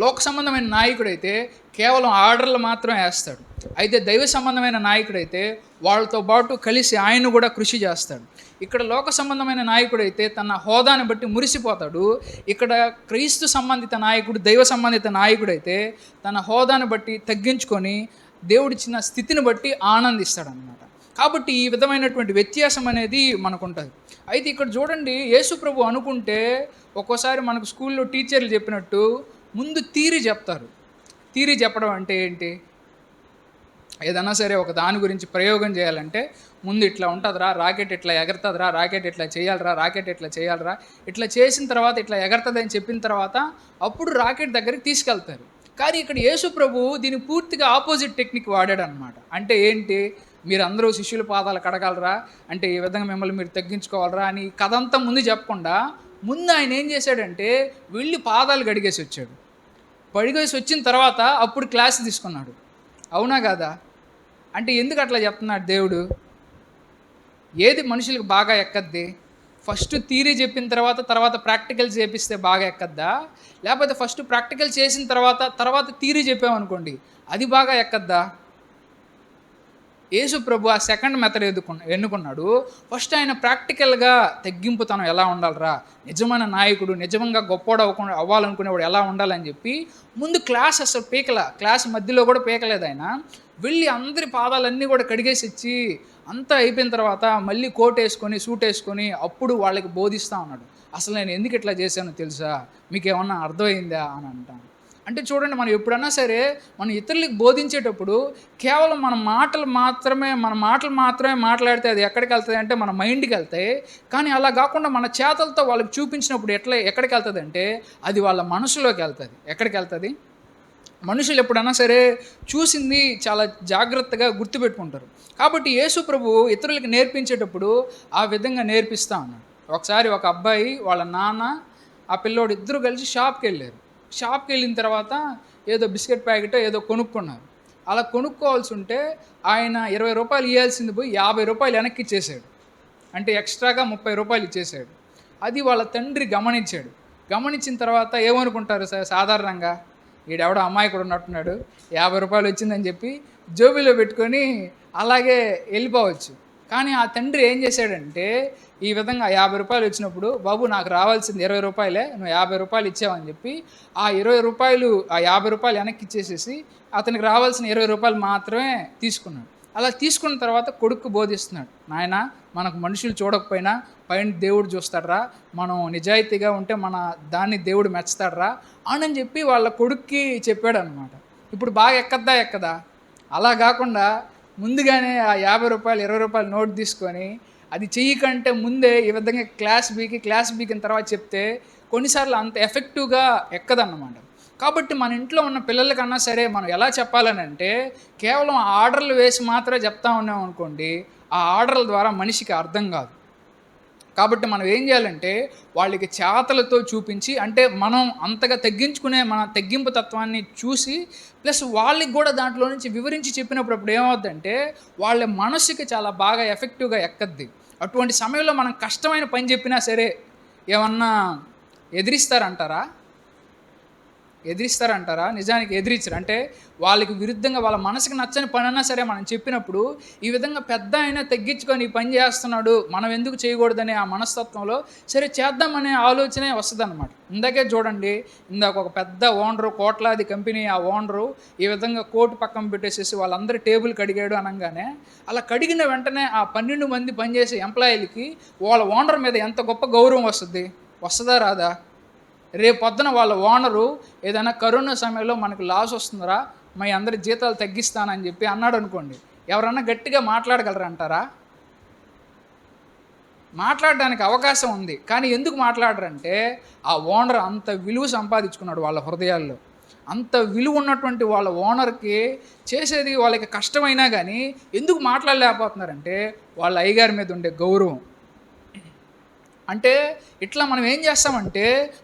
లోక సంబంధమైన నాయకుడైతే కేవలం ఆర్డర్లు మాత్రం వేస్తాడు. అయితే దైవ సంబంధమైన నాయకుడైతే వాళ్ళతో పాటు కలిసి ఆయన కూడా కృషి చేస్తాడు. ఇక్కడ లోక సంబంధమైన నాయకుడైతే తన హోదాని బట్టి మురిసిపోతాడు. ఇక్కడ క్రీస్తు సంబంధిత నాయకుడు, దైవ సంబంధిత నాయకుడైతే తన హోదాని బట్టి తగ్గించుకొని దేవుడిచ్చిన స్థితిని బట్టి ఆనందిస్తాడు అన్నమాట. కాబట్టి ఈ విధమైనటువంటి వ్యత్యాసం అనేది మనకు ఉంటుంది. అయితే ఇక్కడ చూడండి, యేసు ప్రభు అనుకుంటే ఒక్కోసారి మనకు స్కూల్లో టీచర్లు చెప్పినట్టు ముందు థియరీ చెప్తారు. థియరీ చెప్పడం అంటే ఏంటి? ఏదన్నా సరే ఒక దాని గురించి ప్రయోగం చేయాలంటే ముందు ఇట్లా ఉంటుందిరా, రాకెట్ ఇట్లా ఎగరుతుందిరా, రాకెట్ ఇట్లా చేయాలరా, ఇట్లా చేసిన తర్వాత ఇట్లా ఎగరుతుంది అని చెప్పిన తర్వాత అప్పుడు రాకెట్ దగ్గరికి తీసుకెళ్తారు. కానీ ఇక్కడ యేసు ప్రభు దీన్ని పూర్తిగా ఆపోజిట్ టెక్నిక్ వాడాడు అనమాట. అంటే ఏంటి? మీరు అందరూ శిష్యుల పాదాలు కడగలరా, అంటే ఈ విధంగా మిమ్మల్ని మీరు తగ్గించుకోవాలరా అని కథంతా ముందు చెప్పకుండా ముందు ఆయన ఏం చేశాడంటే వెళ్ళి పాదాలు కడిగేసి వచ్చాడు. వచ్చిన తర్వాత అప్పుడు క్లాస్ తీసుకున్నాడు. అవునా కాదా? అంటే ఎందుకు అట్లా చెప్తున్నాడు దేవుడు? ఏది మనుషులకు బాగా ఎక్కద్ది? ఫస్ట్ థియరీ చెప్పిన తర్వాత ప్రాక్టికల్స్ చేపిస్తే బాగా ఎక్కద్దా? లేకపోతే ఫస్ట్ ప్రాక్టికల్ చేసిన తర్వాత థియరీ చెప్పామనుకోండి, అది బాగా ఎక్కద్దా? యేసు ప్రభు ఆ సెకండ్ మెథడ్ ఎన్నుకున్నాడు. ఫస్ట్ ఆయన ప్రాక్టికల్గా తగ్గింపుతనం ఎలా ఉండాలరా, నిజమైన నాయకుడు, నిజంగా గొప్పవాడు అవ్వాలనుకునేవాడు ఎలా ఉండాలని చెప్పి ముందు క్లాస్ అసలు క్లాస్ మధ్యలో కూడా పీకలేదు. ఆయన వెళ్ళి అందరి పాదాలన్నీ కూడా కడిగేసి ఇచ్చి అంతా అయిపోయిన తర్వాత మళ్ళీ కోట్ వేసుకొని సూట్ వేసుకొని అప్పుడు వాళ్ళకి బోధిస్తూ ఉన్నాడు. అసలు నేను ఎందుకు ఇట్లా చేశానో తెలుసా, మీకు ఏమన్నా అర్థమైందా అని అంటాను. అంటే చూడండి, మనం ఎప్పుడన్నా సరే మనం ఇతరులకు బోధించేటప్పుడు కేవలం మన మాటలు మాత్రమే మాట్లాడితే అది ఎక్కడికి వెళ్తుంది అంటే మన మైండ్కి వెళ్తాయి. కానీ అలా కాకుండా మన చేతలతో వాళ్ళకి చూపించినప్పుడు ఎక్కడికి వెళ్తుంది అంటే అది వాళ్ళ మనసులోకి వెళ్తుంది. ఎక్కడికి వెళ్తుంది? మనుషులు ఎప్పుడన్నా సరే చూసింది చాలా జాగ్రత్తగా గుర్తుపెట్టుకుంటారు. కాబట్టి యేసు ప్రభు ఇతరులకు నేర్పించేటప్పుడు ఆ విధంగా నేర్పిస్తూ ఉన్నాడు. ఒకసారి ఒక అబ్బాయి వాళ్ళ నాన్న ఆ పిల్లోడు ఇద్దరు కలిసి షాప్కి వెళ్ళిన తర్వాత ఏదో బిస్కెట్ ప్యాకెట్ ఏదో కొనుక్కున్నారు. అలా కొనుక్కోవాల్సి ఉంటే ఆయన 20 రూపాయలు ఇవ్వాల్సింది పోయి 50 రూపాయలు వెనక్కి ఇచ్చేసాడు. అంటే ఎక్స్ట్రాగా 30 రూపాయలు ఇచ్చేసాడు. అది వాళ్ళ తండ్రి గమనించాడు. గమనించిన తర్వాత ఏమనుకుంటారు సాధారణంగా, ఈడెవడో అమాయకుడు ఉన్నట్టున్నాడు, 50 రూపాయలు వచ్చిందని చెప్పి జోబీలో పెట్టుకొని అలాగే వెళ్ళిపోవచ్చు. కానీ ఆ తండ్రి ఏం చేశాడంటే ఈ విధంగా 50 రూపాయలు వచ్చినప్పుడు, బాబు నాకు రావాల్సింది 20 రూపాయలే, నువ్వు 50 రూపాయలు ఇచ్చావని చెప్పి ఆ 50 రూపాయలు వెనక్కి ఇచ్చేసేసి అతనికి రావాల్సిన 20 రూపాయలు మాత్రమే తీసుకున్నాడు. అలా తీసుకున్న తర్వాత కొడుకు బోధిస్తున్నాడు, నాయన మనకు మనుషులు చూడకపోయినా పైన దేవుడు చూస్తాడరా, మనం నిజాయితీగా ఉంటే మన దాన్ని దేవుడు మెచ్చుతాడరా అని చెప్పి వాళ్ళ కొడుక్కి చెప్పాడు అనమాట. ఇప్పుడు బాగా ఎక్కదా? అలా కాకుండా ముందుగానే ఆ రూ. 50 రూ. 20 నోట్ తీసుకొని అది చెయ్యకంటే ముందే ఈ విధంగా క్లాస్ బీకిన తర్వాత చెప్తే కొన్నిసార్లు అంత ఎఫెక్టివ్గా ఎక్కదన్నమాట. కాబట్టి మన ఇంట్లో ఉన్న పిల్లలకన్నా సరే మనం ఎలా చెప్పాలని అంటే, కేవలం ఆర్డర్లు వేసి మాత్రమే చెప్తా ఉన్నాం అనుకోండి, ఆ ఆర్డర్ల ద్వారా మనిషికి అర్థం కాదు. కాబట్టి మనం ఏం చేయాలంటే వాళ్ళకి చేతలతో చూపించి, అంటే మనం అంతగా తగ్గించుకునే మన తగ్గింపు తత్వాన్ని చూసి ప్లస్ వాళ్ళకి కూడా దాంట్లో నుంచి వివరించి చెప్పినప్పుడు అప్పుడు ఏమవుద్దంటే వాళ్ళ మనసుకి చాలా బాగా ఎఫెక్టివ్గా ఎక్కద్ది. అటువంటి సమయంలో మనం కష్టమైన పని చెప్పినా సరే ఏమన్నా ఎదిరిస్తారంటారా? నిజానికి ఎదిరించరు. అంటే వాళ్ళకి విరుద్ధంగా వాళ్ళ మనసుకి నచ్చని పనన్నా సరే మనం చెప్పినప్పుడు ఈ విధంగా పెద్ద ఆయన తగ్గించుకొని ఈ పని చేస్తున్నాడు, మనం ఎందుకు చేయకూడదనే ఆ మనస్తత్వంలో సరే చేద్దామనే ఆలోచనే వస్తుందన్నమాట. ఇందాకే చూడండి, ఇందాక ఒక పెద్ద ఓనరు, కోట్లాది కంపెనీ ఆ ఓనరు ఈ విధంగా కోటు పక్కన పెట్టేసేసి వాళ్ళందరూ టేబుల్ కడిగాడు అనగానే, అలా కడిగిన వెంటనే ఆ 12 మంది పనిచేసే ఎంప్లాయీలకి వాళ్ళ ఓనర్ మీద ఎంత గొప్ప గౌరవం వస్తుందా రాదా? రేపు పొద్దున వాళ్ళ ఓనరు ఏదైనా కరోనా సమయంలో మనకు లాస్ వస్తుందిరా, మీ అందరి జీతాలు తగ్గిస్తానని చెప్పి అన్నాడు అనుకోండి, ఎవరన్నా గట్టిగా మాట్లాడగలరంటారా? మాట్లాడడానికి అవకాశం ఉంది, కానీ ఎందుకు మాట్లాడరంటే ఆ ఓనర్ అంత విలువ సంపాదించుకున్నాడు వాళ్ళ హృదయాల్లో. అంత విలువ ఉన్నటువంటి వాళ్ళ ఓనర్కి చేసేది వాళ్ళకి కష్టమైనా కానీ ఎందుకు మాట్లాడలేకపోతున్నారంటే వాళ్ళ అయ్యగారి మీద ఉండే గౌరవం. అంటే ఇట్లా మనం ఏం చేస్తామంటే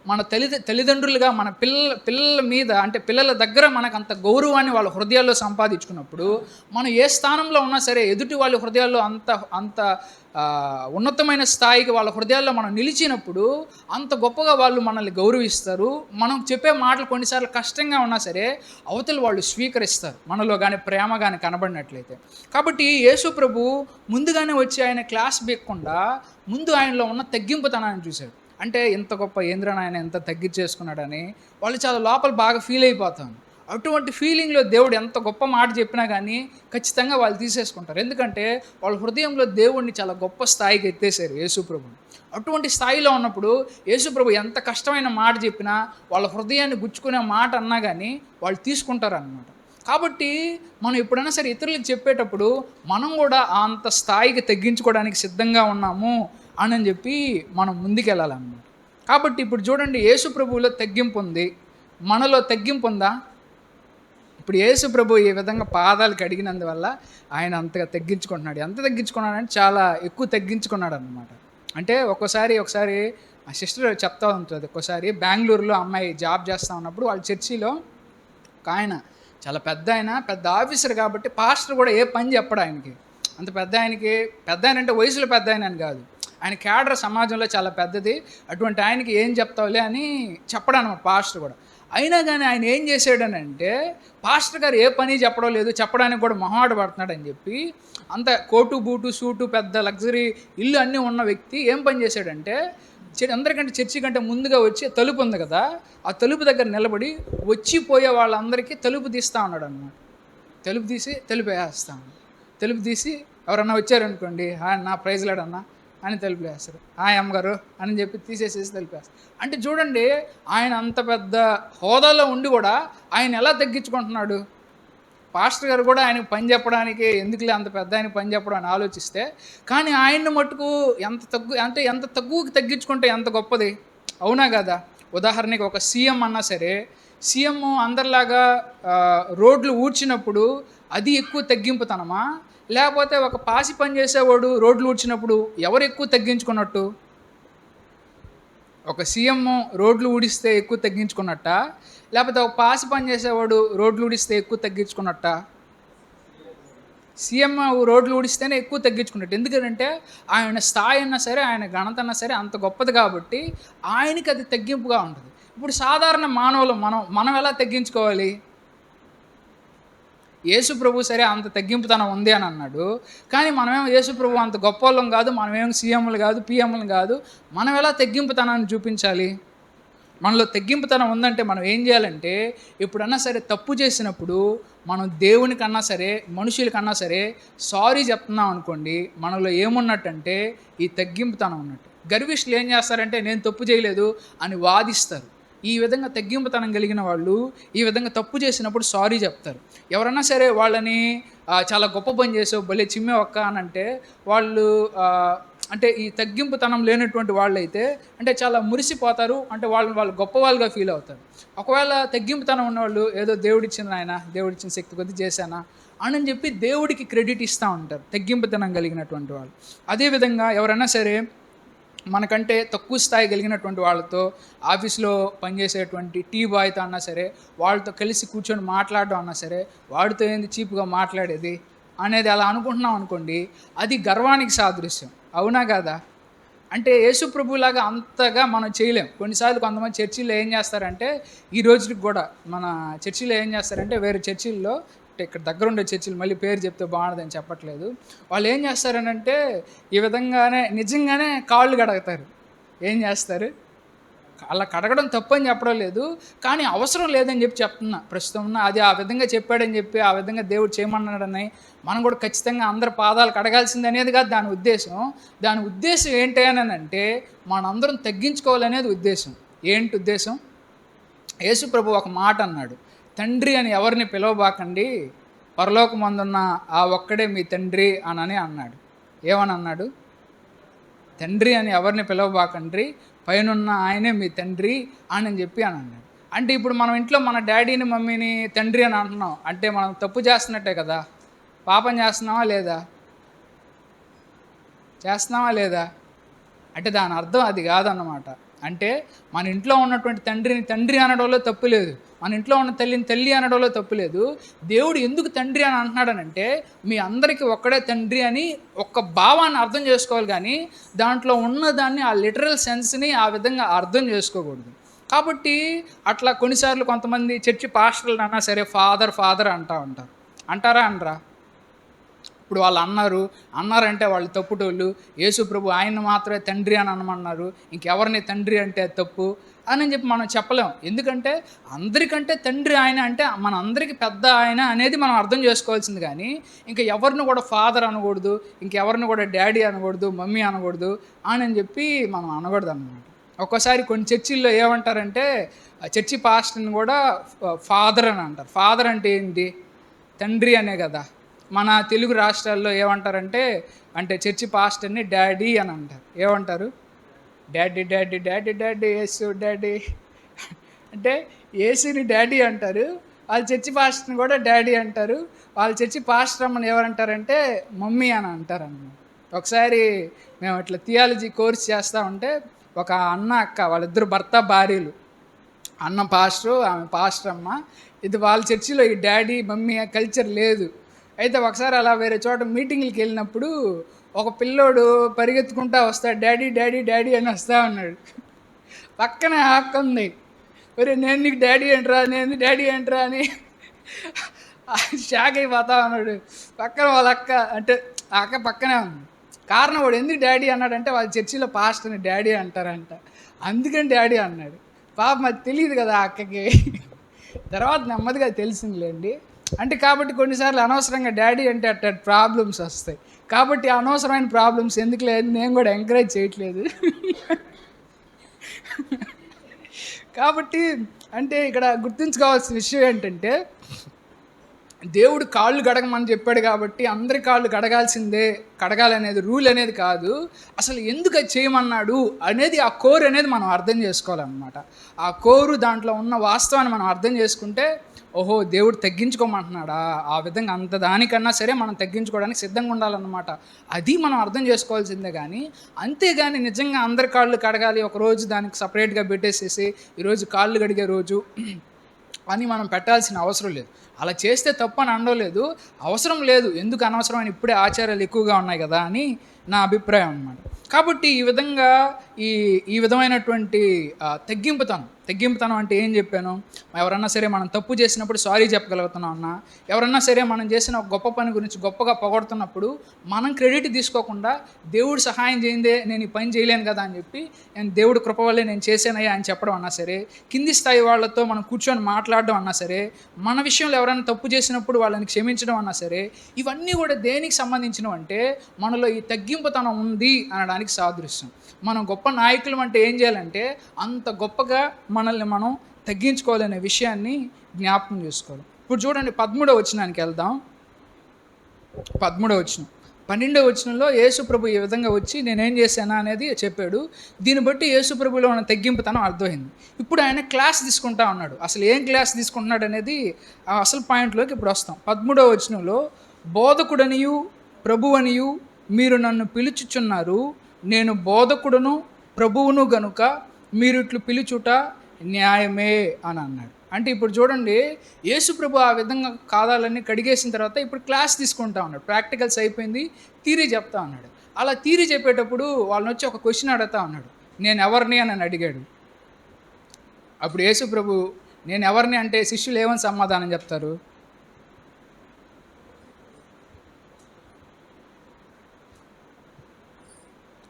మన తల్లిదండ్రులుగా మన పిల్లల మీద, అంటే పిల్లల దగ్గర మనకు అంత గౌరవాన్ని వాళ్ళ హృదయాల్లో సంపాదించుకున్నప్పుడు మనం ఏ స్థానంలో ఉన్నా సరే ఎదుటి వాళ్ళ హృదయాల్లో అంత అంత ఉన్నతమైన స్థాయికి వాళ్ళ హృదయాల్లో మనం నిలిచినప్పుడు అంత గొప్పగా వాళ్ళు మనల్ని గౌరవిస్తారు. మనం చెప్పే మాటలు కొన్నిసార్లు కష్టంగా ఉన్నా సరే అవతల వాళ్ళు స్వీకరిస్తారు, మనలో కానీ ప్రేమ కానీ కనబడినట్లయితే. కాబట్టి యేసు ప్రభు ముందుగానే వచ్చి ఆయన క్లాస్ బీక్కుండా ముందు ఆయనలో ఉన్న తగ్గింపుతనాన్ని చూశాడు. అంటే ఇంత గొప్ప ఏంద్రని ఆయన ఎంత తగ్గించేసుకున్నాడని వాళ్ళు చాలా లోపల బాగా ఫీల్ అయిపోతాం. అటువంటి ఫీలింగ్లో దేవుడు ఎంత గొప్ప మాట చెప్పినా కానీ ఖచ్చితంగా వాళ్ళు తీసేసుకుంటారు. ఎందుకంటే వాళ్ళ హృదయంలో దేవుడిని చాలా గొప్ప స్థాయికి ఎత్తేసారు యేసుప్రభుని. అటువంటి స్థాయిలో ఉన్నప్పుడు యేసుప్రభు ఎంత కష్టమైన మాట చెప్పినా వాళ్ళ హృదయాన్ని గుచ్చుకునే మాట అన్నా కానీ వాళ్ళు తీసుకుంటారన్నమాట. కాబట్టి మనం ఎప్పుడైనా సరే ఇతరులకు చెప్పేటప్పుడు మనం కూడా అంత స్థాయికి తగ్గించుకోవడానికి సిద్ధంగా ఉన్నాము అని చెప్పి మనం ముందుకెళ్ళాలన్నమాట. కాబట్టి ఇప్పుడు చూడండి, యేసుప్రభువులో తగ్గింపు ఉంది, మనలో తగ్గింపు ఉందా? ఇప్పుడు యేసు ప్రభు ఈ విధంగా పాదాలు కడిగినందువల్ల ఆయన అంతగా తగ్గించుకుంటున్నాడు. ఎంత తగ్గించుకున్నాడంటే చాలా ఎక్కువ తగ్గించుకున్నాడు అన్నమాట. అంటే ఒకసారి ఆ సిస్టర్ చెప్తా ఉంటుంది, ఒక్కోసారి బెంగళూరులో అమ్మాయి జాబ్ చేస్తూ ఉన్నప్పుడు వాళ్ళ చర్చిలో ఒక ఆయన చాలా పెద్ద ఆఫీసర్ కాబట్టి పాస్టర్ కూడా ఏ పని చెప్పడు ఆయనకి. అంత పెద్ద ఆయన అంటే వయసులో పెద్ద ఆయన అని కాదు, ఆయన క్యాడర్ సమాజంలో చాలా పెద్దది. అటువంటి ఆయనకి ఏం చెప్తావులే అని చెప్పడం అనమాట పాస్టర్ కూడా. అయినా కానీ ఆయన ఏం చేశాడనంటే పాస్టర్ గారు ఏ పని చెప్పడం లేదు, చెప్పడానికి కూడా మొహమాట పడుతున్నాడని చెప్పి అంత కోటు బూటు సూటు పెద్ద లగ్జరీ ఇల్లు అన్నీ ఉన్న వ్యక్తి ఏం పని చేశాడంటే అందరికంటే చర్చి కంటే ముందుగా వచ్చి తలుపు ఉంది కదా, ఆ తలుపు దగ్గర నిలబడి వచ్చిపోయే వాళ్ళందరికీ తలుపు తీస్తూ ఉన్నాడు అన్నమాట. తలుపు వేస్తాను. తలుపు తీసి ఎవరన్నా వచ్చారనుకోండి, నా ప్రైజ్లాడన్నా అని తలుపులు వేస్తారు, అమ్మగారు అని చెప్పి తీసేసేసి తలుపేస్తారు. అంటే చూడండి, ఆయన అంత పెద్ద హోదాలో ఉండి కూడా ఆయన ఎలా తగ్గించుకుంటున్నాడు. పాస్టర్ గారు కూడా ఆయనకు పని చెప్పడానికి ఎందుకులే అంత పెద్ద ఆయన పని చెప్పడం అని ఆలోచిస్తే, కానీ ఆయన్ని మట్టుకు ఎంత తక్కువకి తగ్గించుకుంటే ఎంత గొప్పది, అవునా కదా? ఉదాహరణకి ఒక సీఎం అన్నా సరే, సీఎం అందరిలాగా రోడ్లు ఊడ్చినప్పుడు అది ఎక్కువ తగ్గింపుతనమా, లేకపోతే ఒక పాసి పని చేసేవాడు రోడ్లు ఊడ్చినప్పుడు ఎవరు ఎక్కువ తగ్గించుకున్నట్టు? ఒక సీఎం రోడ్లు ఊడిస్తే ఎక్కువ తగ్గించుకున్నట్ట, లేకపోతే ఒక పాసి పని చేసేవాడు రోడ్లు ఊడిస్తే ఎక్కువ తగ్గించుకున్నట్ట? సీఎం రోడ్లు ఊడిస్తేనే ఎక్కువ తగ్గించుకున్నట్టు. ఎందుకంటే ఆయన స్థాయి అన్నా సరే, ఆయన ఘనత అన్నా సరే అంత గొప్పది కాబట్టి ఆయనకి అది తగ్గింపుగా ఉంటుంది. ఇప్పుడు సాధారణ మానవులు మనం ఎలా తగ్గించుకోవాలి? యేసు ప్రభు సరే అంత తగ్గింపుతనం ఉంది అని అన్నాడు, కానీ మనమేమో యేసు ప్రభు అంత గొప్ప వాళ్ళం కాదు, మనమేమో సీఎంలు కాదు, పిఎంలు కాదు, మనం ఎలా తగ్గింపుతనాన్ని చూపించాలి? మనలో తగ్గింపుతనం ఉందంటే మనం ఏం చేయాలంటే, ఎప్పుడన్నా సరే తప్పు చేసినప్పుడు మనం దేవునికన్నా సరే, మనుషులకన్నా సరే సారీ చెప్తున్నాం అనుకోండి, మనలో ఏమున్నట్టంటే ఈ తగ్గింపుతనం ఉన్నట్టు. గర్విష్ఠులు ఏం చేస్తారంటే నేను తప్పు చేయలేదు అని వాదిస్తారు. ఈ విధంగా తగ్గింపుతనం కలిగిన వాళ్ళు ఈ విధంగా తప్పు చేసినప్పుడు సారీ చెప్తారు. ఎవరన్నా సరే వాళ్ళని చాలా గొప్ప పని చేసావు, భలే చిమ్మావు అక్క అనంటే వాళ్ళు అంటే ఈ తగ్గింపుతనం లేనటువంటి వాళ్ళైతే అంటే చాలా మురిసిపోతారు. అంటే వాళ్ళు గొప్పవాళ్ళుగా ఫీల్ అవుతారు. ఒకవేళ తగ్గింపుతనం ఉన్నవాళ్ళు ఏదో దేవుడిచ్చిన ఆయన, దేవుడిచ్చిన శక్తి కొద్దీ చేశానా అని చెప్పి దేవుడికి క్రెడిట్ ఇస్తూ ఉంటారు తగ్గింపుతనం కలిగినటువంటి వాళ్ళు. అదేవిధంగా ఎవరైనా సరే మనకంటే తక్కువ స్థాయి కలిగినటువంటి వాళ్ళతో ఆఫీస్లో పనిచేసేటువంటి టీ బాయ్తో అన్నా సరే, వాళ్ళతో కలిసి కూర్చొని మాట్లాడడం అన్నా సరే, వాడితో ఏంది చీప్గా మాట్లాడేది అనేది అలా అనుకుంటున్నాం అనుకోండి, అది గర్వానికి సాదృశ్యం. అవునా కాదా? అంటే యేసు ప్రభులాగా అంతగా మనం చేయలేం. కొన్నిసార్లు కొంతమంది చర్చిల్లో ఏం చేస్తారంటే, ఈ రోజుకి కూడా మన చర్చిలో ఏం చేస్తారంటే, వేరే చర్చిల్లో ఇక్కడ దగ్గర ఉండే చర్చిలు, మళ్ళీ పేరు చెప్తే బాగుండదని చెప్పట్లేదు, వాళ్ళు ఏం చేస్తారనంటే ఈ విధంగానే నిజంగానే కాళ్ళు కడగతారు. ఏం చేస్తారు? అలా కడగడం తప్పని చెప్పడం లేదు, కానీ అవసరం లేదని చెప్పి చెప్తున్నా. ప్రస్తుతం ఉన్న అది ఆ విధంగా చెప్పాడని చెప్పి ఆ విధంగా దేవుడు చేయమన్నాడని మనం కూడా ఖచ్చితంగా అందరి పాదాలు కడగాల్సింది అనేది కాదు దాని ఉద్దేశం. దాని ఉద్దేశం ఏంటి అని అంటే మనందరం తగ్గించుకోవాలనేది ఉద్దేశం. ఏంటి ఉద్దేశం? యేసు ప్రభు ఒక మాట అన్నాడు, తండ్రి అని ఎవరిని పిలవబాకండి, పరలోకమందున్న ఆ ఒక్కడే మీ తండ్రి అని అన్నాడు. ఏమని అన్నాడు? తండ్రి అని ఎవరిని పిలవబాకండి, పైనున్న ఆయనే మీ తండ్రి అని చెప్పి అని అన్నాడు. అంటే ఇప్పుడు మనం ఇంట్లో మన డాడీని మమ్మీని తండ్రి అని అంటున్నాం అంటే మనం తప్పు చేస్తున్నట్టే కదా. పాపం చేస్తున్నావా లేదా? చేస్తున్నావా లేదా? అంటే దాని అర్థం అది కాదన్నమాట. అంటే మన ఇంట్లో ఉన్నటువంటి తండ్రిని తండ్రి అనడంలో తప్పు లేదు, మన ఇంట్లో ఉన్న తల్లిని తల్లి అనడంలో తప్పు లేదు. దేవుడు ఎందుకు తండ్రి అని అంటున్నాడనంటే మీ అందరికీ ఒక్కడే తండ్రి అని ఒక్క భావాన్ని అర్థం చేసుకోవాలి, కానీ దాంట్లో ఉన్నదాన్ని ఆ లిటరల్ సెన్స్ని ఆ విధంగా అర్థం చేసుకోకూడదు. కాబట్టి అట్లా కొన్నిసార్లు కొంతమంది చర్చి పాస్టర్లు అన్నా సరే ఫాదర్ ఫాదర్ అంటూ ఉంటారు. అంటారా అనరా? ఇప్పుడు వాళ్ళు అన్నారంటే వాళ్ళు తప్పుటోళ్ళు. యేసు ప్రభు ఆయన్ని మాత్రమే తండ్రి అని అనమన్నారు, ఇంకెవరిని తండ్రి అంటే తప్పు అని చెప్పి మనం చెప్పలేం. ఎందుకంటే అందరికంటే తండ్రి ఆయన అంటే మన అందరికీ పెద్ద ఆయన అనేది మనం అర్థం చేసుకోవాల్సింది, కానీ ఇంకా ఎవరిని కూడా ఫాదర్ అనకూడదు, ఇంకెవరిని కూడా డాడీ అనకూడదు, మమ్మీ అనకూడదు అని చెప్పి మనం అనకూడదు అన్నమాట. ఒక్కోసారి కొన్ని చర్చిల్లో ఏమంటారంటే చర్చి పాస్టర్ని కూడా ఫాదర్ అని అంటారు. ఫాదర్ అంటే ఏంటి? తండ్రి అనే కదా. మన తెలుగు రాష్ట్రాల్లో ఏమంటారంటే అంటే చర్చి పాస్టర్ని డాడీ అని అంటారు. ఏమంటారు? డాడీ డాడీ డాడీ డాడీ యేసు డాడీ అంటే యేసుని డాడీ అంటారు, వాళ్ళ చర్చి పాస్టర్ని కూడా డాడీ అంటారు. వాళ్ళ చర్చి పాస్టర్ అమ్మని ఎవరంటారంటే మమ్మీ అని అంటారు అన్నమాట. ఒకసారి మేము ఇట్లా థియాలజీ కోర్స్ చేస్తూ ఉంటే ఒక అన్న అక్క వాళ్ళిద్దరు భర్త భార్యలు, అన్న పాస్టరు ఆమె పాస్టర్ అమ్మ. ఇది వాళ్ళ చర్చిలో ఈ డాడీ మమ్మీ కల్చర్ లేదు. అయితే ఒకసారి అలా వేరే చోట మీటింగ్లకి వెళ్ళినప్పుడు ఒక పిల్లోడు పరిగెత్తుకుంటూ వస్తాడు, డాడీ డాడీ డాడీ అని వస్తూ ఉన్నాడు. పక్కనే అక్క ఉంది, మరి నేను నీకు డాడీ ఏంట్రా, నేను డాడీ ఏంట్రా అని షాక్ అయిపోతా ఉన్నాడు. పక్కన వాళ్ళ అక్క అంటే ఆ అక్క పక్కనే ఉంది. కారణం వాడు ఎందుకు డాడీ అన్నాడంటే వాళ్ళ చర్చిలో పాస్టర్ని డాడీ అంటారంట, అందుకని డాడీ అన్నాడు. పాపం అది తెలియదు కదా ఆ అక్కకి, తర్వాత నెమ్మదిగా తెలిసిందిలేండి. అంటే కాబట్టి కొన్నిసార్లు అనవసరంగా డాడీ అంటే అట్ట ప్రాబ్లమ్స్ వస్తాయి. కాబట్టి అనవసరమైన ప్రాబ్లమ్స్ ఎందుకు లేదు, నేను కూడా ఎంకరేజ్ చేయట్లేదు. కాబట్టి అంటే ఇక్కడ గుర్తుంచుకోవాల్సిన విషయం ఏంటంటే దేవుడు కాళ్ళు కడగమని చెప్పాడు కాబట్టి అందరి కాళ్ళు కడగాలనేది రూల్ అనేది కాదు. అసలు ఎందుకు అది చేయమన్నాడు అనేది ఆ కోర్ అనేది మనం అర్థం చేసుకోవాలన్నమాట. ఆ కోరు దాంట్లో ఉన్న వాస్తవాన్ని మనం అర్థం చేసుకుంటే ఓహో దేవుడు తగ్గించుకోమంటున్నాడా, ఆ విధంగా అంత దానికన్నా సరే మనం తగ్గించుకోవడానికి సిద్ధంగా ఉండాలన్నమాట. అది మనం అర్థం చేసుకోవాల్సిందే, కానీ అంతేగాని నిజంగా అందరి కాళ్ళు కడగాలి ఒకరోజు దానికి సపరేట్గా పెట్టేసేసి ఈరోజు కాళ్ళు కడిగే రోజు అని మనం పెట్టాల్సిన అవసరం లేదు. అలా చేస్తే తప్పు అని అనలేదు, అవసరం లేదు, ఎందుకు అనవసరం అని ఇప్పుడే ఆచారాలు ఎక్కువగా ఉన్నాయి కదా అని నా అభిప్రాయం అన్నమాట. కాబట్టి ఈ విధంగా ఈ విధమైనటువంటి తగ్గింపుతనం అంటే ఏం చెప్పాను? ఎవరన్నా సరే మనం తప్పు చేసినప్పుడు సారీ చెప్పగలుగుతున్నాం అన్నా, ఎవరన్నా సరే మనం చేసిన ఒక గొప్ప పని గురించి గొప్పగా పొగడుతున్నప్పుడు మనం క్రెడిట్ తీసుకోకుండా దేవుడు సహాయం చేయందే నేను ఈ పని చేయలేను కదా అని చెప్పి, నేను దేవుడు కృప వల్లే నేను చేశానయ్యా అని చెప్పడం అన్నా సరే, కింది స్థాయి వాళ్ళతో మనం కూర్చొని మాట్లాడడం అన్నా సరే, మన విషయంలో ఎవరైనా తప్పు చేసినప్పుడు వాళ్ళని క్షమించడం అన్నా సరే, ఇవన్నీ కూడా దేనికి సంబంధించినవి అంటే మనలో ఈ తగ్గింపుతనం ఉంది అనడానికి సాదృశ్యం. మనం గొప్ప నాయకులం అంటే ఏం చేయాలంటే అంత గొప్పగా మనల్ని మనం తగ్గించుకోవాలనే విషయాన్ని జ్ఞాపకం చేసుకోవాలి. ఇప్పుడు చూడండి 13వ వచనానికి వెళ్దాం. 13వ వచనం, 12వ వచనంలో యేసు ప్రభు ఈ విధంగా వచ్చి నేనేం చేశానా అనేది చెప్పాడు. దీన్ని బట్టి యేసు ప్రభులో ఉన్న తగ్గింపుతనం అర్థమైంది. ఇప్పుడు ఆయన క్లాస్ తీసుకుంటా ఉన్నాడు. అసలు ఏం క్లాస్ తీసుకుంటున్నాడు అనేది అసలు పాయింట్లోకి ఇప్పుడు వస్తాం. 13వ వచనంలో బోధకుడనియు ప్రభువనియు మీరు నన్ను పిలుచుచున్నారు, నేను బోధకుడును ప్రభువును గనుక మీరు ఇట్లు పిలుచుట న్యాయమే అని అన్నాడు. అంటే ఇప్పుడు చూడండి, యేసు ప్రభు ఆ విధంగా కాదాలన్నీ కడిగేసిన తర్వాత ఇప్పుడు క్లాస్ తీసుకుంటా ఉన్నాడు. ప్రాక్టికల్స్ అయిపోయింది, థియరీ చెప్తా ఉన్నాడు. అలా థియరీ చెప్పేటప్పుడు వాళ్ళని వచ్చి ఒక క్వశ్చన్ అడుగుతా ఉన్నాడు, నేను ఎవరిని అని అడిగాడు. అప్పుడు యేసు ప్రభు నేను ఎవరిని అంటే శిష్యులు ఏమని సమాధానం చెప్తారు?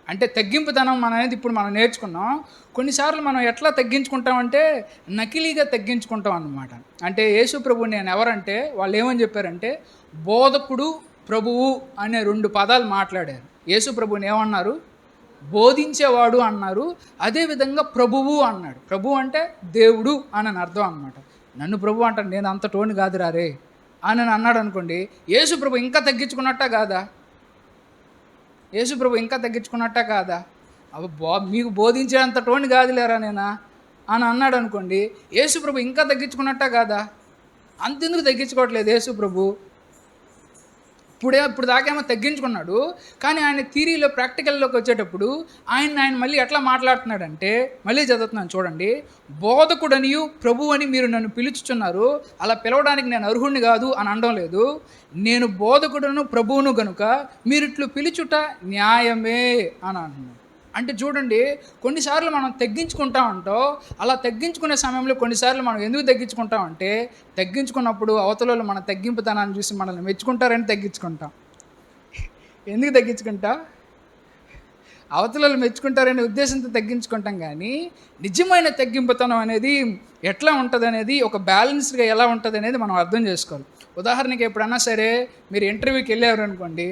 అంటే తగ్గింపుతనం అనేది ఇప్పుడు మనం నేర్చుకున్నాం. కొన్నిసార్లు మనం ఎట్లా తగ్గించుకుంటామంటే నకిలీగా తగ్గించుకుంటాం అన్నమాట. అంటే యేసు ప్రభు నేను ఎవరంటే వాళ్ళు ఏమని చెప్పారంటే బోధకుడు ప్రభువు అనే 2 పదాలు మాట్లాడారు. యేసు ప్రభుని ఏమన్నారు? బోధించేవాడు అన్నారు. అదేవిధంగా ప్రభువు అన్నాడు. ప్రభు అంటే దేవుడు అని అర్థం అనమాట. నన్ను ప్రభు అంటాను, నేను అంత టోన్ కాదురా రే అని అన్నాడు అనుకోండి, యేసు ప్రభు ఇంకా తగ్గించుకున్నట్టా కాదా? యేసు ప్రభు ఇంకా తగ్గించుకున్నట్టా కాదా? మీకు బోధించేంత టోన్ కాదులేరా నేనా అని అన్నాడు అనుకోండి, యేసు ప్రభు ఇంకా తగ్గించుకున్నట్టా కాదా? అంతెందుకు తగ్గించుకోవట్లేదు యేసు ప్రభు? ఇప్పుడు దాకేమో తగ్గించుకున్నాడు, కానీ ఆయన థియరీలో ప్రాక్టికల్లోకి వచ్చేటప్పుడు ఆయన మళ్ళీ ఎట్లా మాట్లాడుతున్నాడంటే, మళ్ళీ చదువుతున్నాను చూడండి, బోధకుడనియు ప్రభు అని మీరు నన్ను పిలుచుచున్నారు, అలా పిలవడానికి నేను అర్హుడిని కాదు అని అనడం లేదు, నేను బోధకుడును ప్రభువును గనుక మీరు ఇట్లు పిలుచుట న్యాయమే అని అంటున్నాడు. అంటే చూడండి, కొన్నిసార్లు మనం తగ్గించుకుంటా ఉంటాం. అలా తగ్గించుకునే సమయంలో కొన్నిసార్లు మనం ఎందుకు తగ్గించుకుంటామంటే తగ్గించుకున్నప్పుడు అవతలలో మన తగ్గింపుతనాన్ని చూసి మనల్ని మెచ్చుకుంటారని తగ్గించుకుంటాం. ఎందుకు తగ్గించుకుంటాం? అవతలలో మెచ్చుకుంటారనే ఉద్దేశంతో తగ్గించుకుంటాం. కానీ నిజమైన తగ్గింపుతనం అనేది ఎట్లా ఉంటుంది అనేది, ఒక బ్యాలెన్స్డ్గా ఎలా ఉంటుంది అనేది మనం అర్థం చేసుకోవాలి. ఉదాహరణకి ఎప్పుడన్నా సరే మీరు ఇంటర్వ్యూకి వెళ్ళారు అనుకోండి,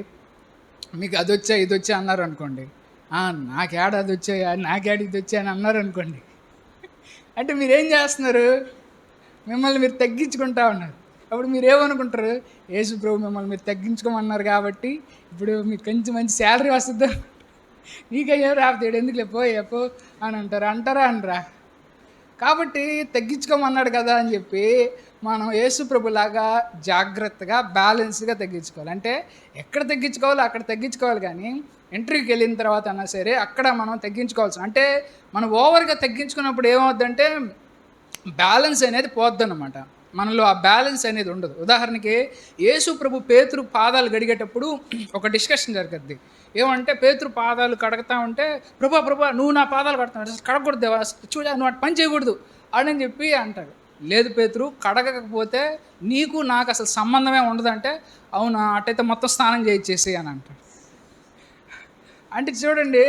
మీకు అది వచ్చా ఇది వచ్చా అన్నారు అనుకోండి, నాకేడ అది వచ్చాయా నాకేడ ఇది వచ్చా అని అన్నారు అనుకోండి, అంటే మీరేం చేస్తున్నారు? మిమ్మల్ని మీరు తగ్గించుకుంటా ఉన్నారు. అప్పుడు మీరు ఏమనుకుంటారు? యేసు ప్రభు మిమ్మల్ని మీరు తగ్గించుకోమన్నారు కాబట్టి ఇప్పుడు మీకు కొంచెం మంచి శాలరీ వస్తుంది, నీకయ్యో రాబోతాడు ఎందుకు లేపో అని అంటారా అనరా? కాబట్టి తగ్గించుకోమన్నాడు కదా అని చెప్పి మనం యేసు ప్రభులాగా జాగ్రత్తగా బ్యాలెన్స్గా తగ్గించుకోవాలి. అంటే ఎక్కడ తగ్గించుకోవాలో అక్కడ తగ్గించుకోవాలి, కానీ ఇంటర్వ్యూకి వెళ్ళిన తర్వాత అన్నా సరే అక్కడ మనం తగ్గించుకోవాల్సి, అంటే మనం ఓవర్గా తగ్గించుకున్నప్పుడు ఏమవుద్దంటే బ్యాలెన్స్ అనేది పోద్దన్నమాట. మనలో ఆ బ్యాలెన్స్ అనేది ఉండదు. ఉదాహరణకి యేసు ప్రభు పేతురు పాదాలు గడిగేటప్పుడు ఒక డిస్కషన్ జరుగుద్ది. ఏమంటే పేతురు పాదాలు కడగతా ఉంటే, ప్రభా నువ్వు నా పాదాలు కడుతున్నావు, కడగకూడదు, చూడ నువ్వు అటు పని చేయకూడదు అని చెప్పి అంటాడు. లేదు పేతురు, కడగకపోతే నీకు నాకు అసలు సంబంధమే ఉండదంటే, అవునా అటైతే మొత్తం స్నానం చేయించేసి అని అంటాడు. అంటే చూడండి,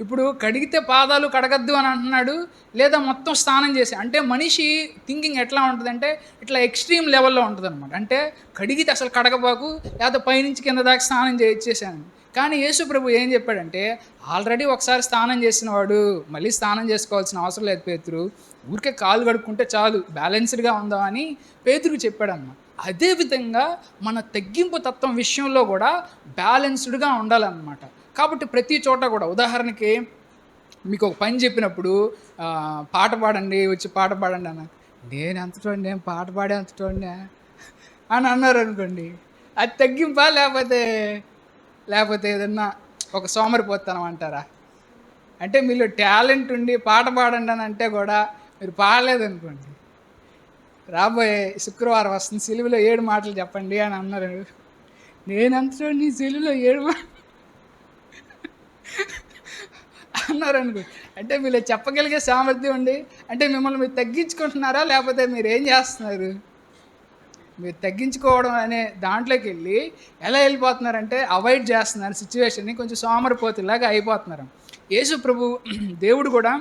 ఇప్పుడు కడిగితే పాదాలు కడగద్దు అని అంటున్నాడు, లేదా మొత్తం స్నానం చేసి, అంటే మనిషి థింకింగ్ ఎట్లా ఉంటుందంటే ఇట్లా ఎక్స్ట్రీమ్ లెవెల్లో ఉంటుంది అనమాట. అంటే కడిగితే అసలు కడగబాకు, లేదా పైనుంచి కింద దాకా స్నానం చేయించేసాను. కానీ యేసు ప్రభు ఏం చెప్పాడంటే, ఆల్రెడీ ఒకసారి స్నానం చేసిన వాడు మళ్ళీ స్నానం చేసుకోవాల్సిన అవసరం లేదు పేతురు, ఊరికే కాలు కడుక్కుంటే చాలు, బ్యాలెన్స్డ్గా ఉందామని పేతురుకు చెప్పాడన్నమాట. అదేవిధంగా మన తగ్గింపు తత్వం విషయంలో కూడా బ్యాలెన్స్డ్గా ఉండాలన్నమాట. కాబట్టి ప్రతి చోట కూడా, ఉదాహరణకి మీకు ఒక పని చెప్పినప్పుడు పాట పాడండి, వచ్చి పాట పాడండి అన్న, నేను అంతటోండి, నేను పాట పాడే అంతటోండి అని అన్నారు అనుకోండి, అది తగ్గింపా లేకపోతే ఏదన్నా ఒక సోమరిపోతానం అంటారా? అంటే మీలో టాలెంట్ ఉండి పాట పాడండి అని అంటే కూడా మీరు పాడలేదనుకోండి, రాబోయే శుక్రవారం వస్తుంది, సిలువలో 7 మాటలు చెప్పండి అని అన్నారు, నేనంతటోండి సిలువలో 7 మాటలు అన్నారు అనుకో, అంటే మీలో చెప్పగలిగే సామర్థ్యం ఉండి అంటే మిమ్మల్ని మీరు తగ్గించుకుంటున్నారా? లేకపోతే మీరేం చేస్తున్నారు? మీరు తగ్గించుకోవడం అనే దాంట్లోకి వెళ్ళి ఎలా వెళ్ళిపోతున్నారంటే అవాయిడ్ చేస్తున్నారు సిచ్యువేషన్ని, కొంచెం సోమరిపోతులాగా అయిపోతున్నారు. యేసు ప్రభు దేవుడు కూడా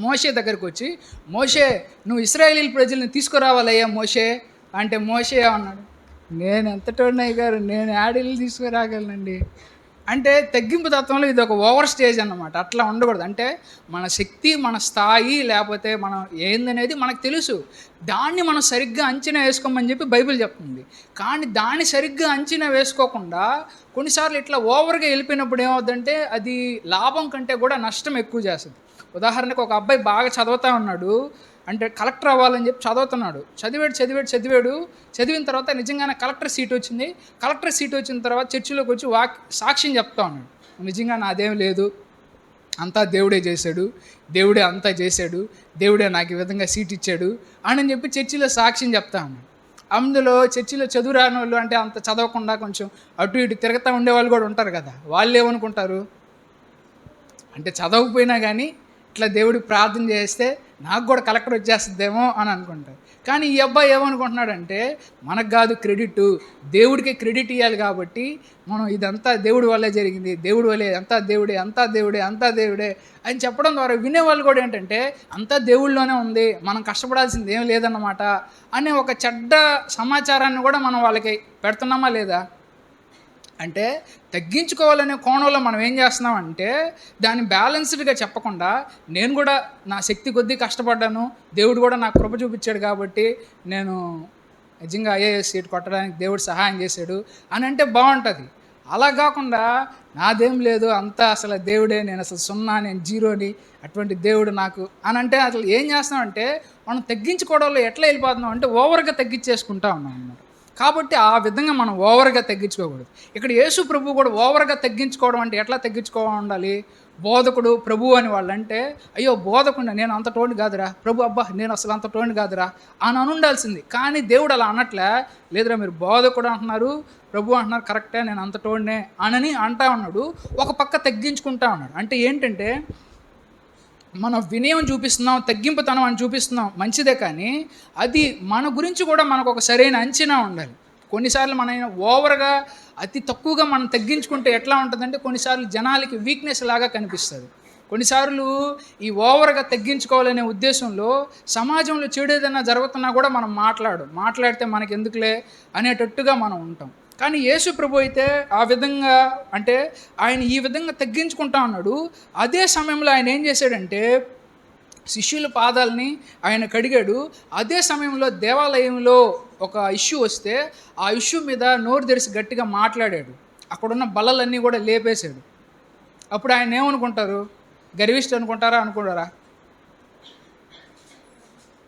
మోషే దగ్గరకు వచ్చి, మోషే నువ్వు ఇశ్రాయేలీల ప్రజల్ని తీసుకురావాలయ్యా మోషే అంటే, మోషే అన్నాడు, నేను ఎంతటోడినయ్య గారు, నేను యాడిల్ని తీసుకురాగలనండి. అంటే తగ్గింపు తత్వంలో ఇది ఒక ఓవర్ స్టేజ్ అన్నమాట. అట్లా ఉండకూడదు. అంటే మన శక్తి, మన స్థాయి, లేకపోతే మనం ఏందనేది మనకు తెలుసు. దాన్ని మనం సరిగ్గా అంచనా వేసుకోమని చెప్పి బైబిల్ చెప్తుంది. కానీ దాన్ని సరిగ్గా అంచనా వేసుకోకుండా కొన్నిసార్లు ఇట్లా ఓవర్గా వెళ్ళిపోయినప్పుడు ఏమవుద్దంటే అది లాభం కంటే కూడా నష్టం ఎక్కువ చేస్తుంది. ఉదాహరణకు ఒక అబ్బాయి బాగా చదువుతూ ఉన్నాడు, అంటే కలెక్టర్ అవ్వాలని చెప్పి చదువుతున్నాడు. చదివిన తర్వాత నిజంగానే కలెక్టర్ సీట్ వచ్చింది. కలెక్టర్ సీట్ వచ్చిన తర్వాత చర్చిలోకి వచ్చి సాక్ష్యం చెప్తా ఉన్నాడు, నిజంగా నాదేం లేదు, అంతా దేవుడే చేశాడు, దేవుడే అంతా చేశాడు, దేవుడే నాకు ఈ విధంగా సీట్ ఇచ్చాడు అని చెప్పి చర్చిలో సాక్ష్యం చెప్తా ఉన్నాడు. అందులో చర్చిలో చదువు రాని వాళ్ళు, అంటే అంత చదవకుండా కొంచెం అటు ఇటు తిరుగుతూ ఉండేవాళ్ళు కూడా ఉంటారు కదా, వాళ్ళు ఏమనుకుంటారు అంటే చదవకపోయినా కానీ ఇట్లా దేవుడికి ప్రార్థన చేస్తే నాకు కూడా కలెక్టర్ వచ్చేస్తుందేమో అని అనుకుంటారు. కానీ ఈ అబ్బాయి ఏమనుకుంటున్నాడంటే మనకు కాదు క్రెడిట్, దేవుడికి క్రెడిట్ ఇవ్వాలి, కాబట్టి మనం ఇదంతా దేవుడి వల్లే జరిగింది, దేవుడి వల్లే, అంతా దేవుడే, అంతా దేవుడే, అంతా దేవుడే అని చెప్పడం ద్వారా వినేవాళ్ళు కూడా ఏంటంటే అంతా దేవుళ్ళలోనే ఉంది, మనం కష్టపడాల్సింది ఏం లేదన్నమాట అనే ఒక చెడ్డ సమాచారాన్ని కూడా మనం వాళ్ళకి పెడుతున్నామా లేదా? అంటే తగ్గించుకోవాలనే కోణంలో మనం ఏం చేస్తున్నామంటే దాన్ని బ్యాలెన్స్డ్గా చెప్పకుండా, నేను కూడా నా శక్తి కొద్దీ కష్టపడ్డాను, దేవుడు కూడా నాకు కృప చూపించాడు కాబట్టి నేను నిజంగా ఐఏఎస్ సీట్ కొట్టడానికి దేవుడు సహాయం చేశాడు అని అంటే బాగుంటుంది. అలా కాకుండా నాదేం లేదు, అంతా అసలు దేవుడే, నేను అసలు సున్నా, నేను జీరోని, అటువంటి దేవుడు నాకు అని అంటే అసలు ఏం చేస్తున్నామంటే మనం తగ్గించుకోవడంలో ఎట్లా వెళ్ళిపోతున్నాం అంటే ఓవర్గా తగ్గించేసుకుంటా ఉన్నాం అన్నమాట. కాబట్టి ఆ విధంగా మనం ఓవర్గా తగ్గించుకోకూడదు. ఇక్కడ యేసు ప్రభు కూడా ఓవర్గా తగ్గించుకోవడం అంటే ఎట్లా తగ్గించుకోవాలి ఉండాలి? బోధకుడు ప్రభు అని వాళ్ళు అంటే, అయ్యో బోధకుండా నేను అంత టోన్ కాదురా ప్రభు, అబ్బా నేను అసలు అంత టోన్ కాదురా అని ఉండాల్సింది. కానీ దేవుడు అలా అనట్లే, లేదురా మీరు బోధకుడు అంటున్నారు, ప్రభు అంటున్నారు, కరెక్టే, నేను అంత టోన్నే అని అంటా ఉన్నాడు. ఒక పక్క తగ్గించుకుంటా ఉన్నాడు. అంటే ఏంటంటే మనం వినయం చూపిస్తున్నాం, తగ్గింపుతనం అని చూపిస్తున్నాం, మంచిదే. కానీ అది మన గురించి కూడా మనకు ఒక సరైన అంచనా ఉండాలి. కొన్నిసార్లు మన ఓవర్గా అతి తక్కువగా మనం తగ్గించుకుంటే ఎట్లా ఉంటుందంటే కొన్నిసార్లు జనాలకి వీక్నెస్ లాగా కనిపిస్తుంది. కొన్నిసార్లు ఈ ఓవర్గా తగ్గించుకోవాలనే ఉద్దేశంలో సమాజంలో చెడు ఏదైనా జరుగుతున్నా కూడా మనం మాట్లాడితే మనకి ఎందుకులే అనేటట్టుగా మనం ఉంటాం. కానీ యేసు ప్రభు అయితే ఆ విధంగా, అంటే ఆయన ఈ విధంగా తగ్గించుకుంటా ఉన్నాడు. అదే సమయంలో ఆయన ఏం చేశాడంటే శిష్యుల పాదాలని ఆయన కడిగాడు. అదే సమయంలో దేవాలయంలో ఒక ఇష్యూ వస్తే ఆ ఇష్యూ మీద నోరు తెరిచి గట్టిగా మాట్లాడాడు. అక్కడున్న బల్లలన్నీ కూడా లేపేశాడు. అప్పుడు ఆయన ఏమనుకుంటారు? గర్విష్ఠుడు అనుకుంటారా?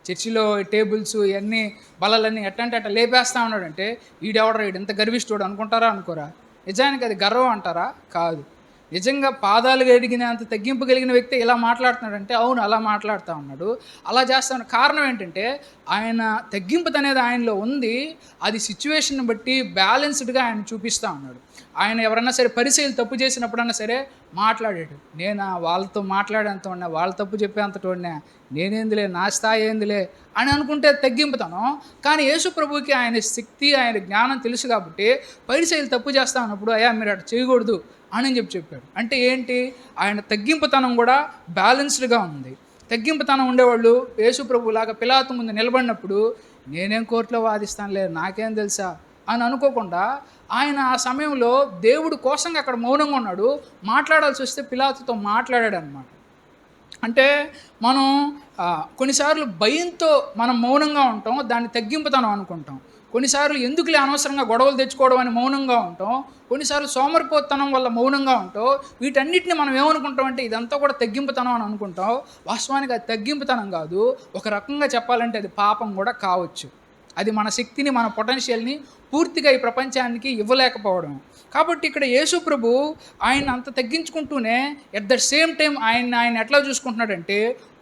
చర్చిలో టేబుల్స్ ఇవన్నీ బల్లలన్నీ ఎట్టంటే అట్లా లేపేస్తా ఉన్నాడంటే ఈడెవడరా, ఈడు ఎంత గర్విష్ఠుడు అనుకుంటారా? అనుకోరా? నిజానికి అది గర్వం అంటారా? కాదు. నిజంగా పాదాలు గడిగినంత తగ్గింపు కలిగిన వ్యక్తి ఇలా మాట్లాడుతున్నాడంటే అవును, అలా మాట్లాడుతూ ఉన్నాడు, అలా చేస్తాను. కారణం ఏంటంటే ఆయన తగ్గింపు అనేది ఆయనలో ఉంది. అది సిచ్యువేషన్ బట్టి బ్యాలెన్స్డ్గా ఆయన చూపిస్తూ ఉన్నాడు. ఆయన ఎవరన్నా సరే పరిచయలు తప్పు చేసినప్పుడన్నా సరే మాట్లాడాడు, నేను వాళ్ళతో మాట్లాడేంత ఉన్నా, వాళ్ళ తప్పు చెప్పేంతటి ఉన్నా, నేనేందులే, నా స్థాయి ఏందిలే అని అనుకుంటే తగ్గింపుతాను. కానీ యేసు ప్రభువుకి ఆయన శక్తి, ఆయన జ్ఞానం తెలుసు కాబట్టి పరిచయలు తప్పు చేస్తా ఉన్నప్పుడు అయ్యా మీరు అటు చేయకూడదు అని చెప్పాడు. అంటే ఏంటి? ఆయన తగ్గింపుతనం కూడా బ్యాలెన్స్డ్గా ఉంది. తగ్గింపుతనం ఉండేవాళ్ళు యేసు ప్రభువులాగా పిలాతు ముందు నిలబడినప్పుడు నేనేం కోర్టులో వాదిస్తానులే, నాకేం తెలుసా అని అనుకోకుండా ఆయన ఆ సమయంలో దేవుడు కోసంగా అక్కడ మౌనంగా ఉన్నాడు. మాట్లాడాల్సి వస్తే పిలాతుతో మాట్లాడాడు అనమాట. అంటే మనం కొన్నిసార్లు భయంతో మనం మౌనంగా ఉంటాం, దాన్ని తగ్గింపుతనం అనుకుంటాం. కొన్నిసార్లు ఎందుకులే అనవసరంగా గొడవలు తెచ్చుకోవడం అని మౌనంగా ఉంటాం. కొన్నిసార్లు సోమరిపోతనం వల్ల మౌనంగా ఉంటాం. వీటన్నిటిని మనం ఏమనుకుంటాం అంటే ఇదంతా కూడా తగ్గింపుతనం అని అనుకుంటాం. వాస్తవానికి అది తగ్గింపుతనం కాదు. ఒక రకంగా చెప్పాలంటే అది పాపం కూడా కావచ్చు. అది మన శక్తిని, మన పొటెన్షియల్ని పూర్తిగా ఈ ప్రపంచానికి ఇవ్వలేకపోవడం. కాబట్టి ఇక్కడ యేసు ప్రభు ఆయన అంత తగ్గించుకుంటూనే ఎట్ ద సేమ్ టైం ఆయన ఎట్లా చూసుకుంటున్నాడంటే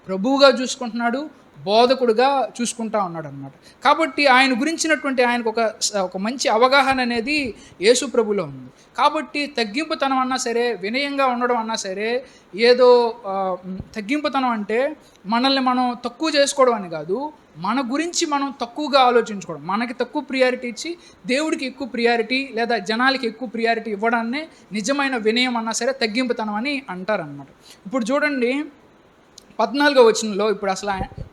ప్రభువుగా చూసుకుంటున్నాడు, బోధకుడుగా చూసుకుంటా ఉన్నాడు అనమాట. కాబట్టి ఆయన గురించినటువంటి ఆయనకు ఒక మంచి అవగాహన అనేది యేసు ప్రభులో ఉంది. కాబట్టి తగ్గింపుతనం అన్నా సరే, వినయంగా ఉండడం అన్నా సరే, ఏదో తగ్గింపుతనం అంటే మనల్ని మనం తక్కువ చేసుకోవడం అని కాదు, మన గురించి మనం తక్కువగా ఆలోచించుకోవడం. మనకి తక్కువ ప్రియారిటీ ఇచ్చి దేవుడికి ఎక్కువ ప్రియారిటీ లేదా జనాలకి ఎక్కువ ప్రియారిటీ ఇవ్వడాన్నే నిజమైన వినయం అన్నా సరే తగ్గింపుతనం అని అంటారనమాట. ఇప్పుడు చూడండి 14వ వచనంలో, ఇప్పుడు అసలు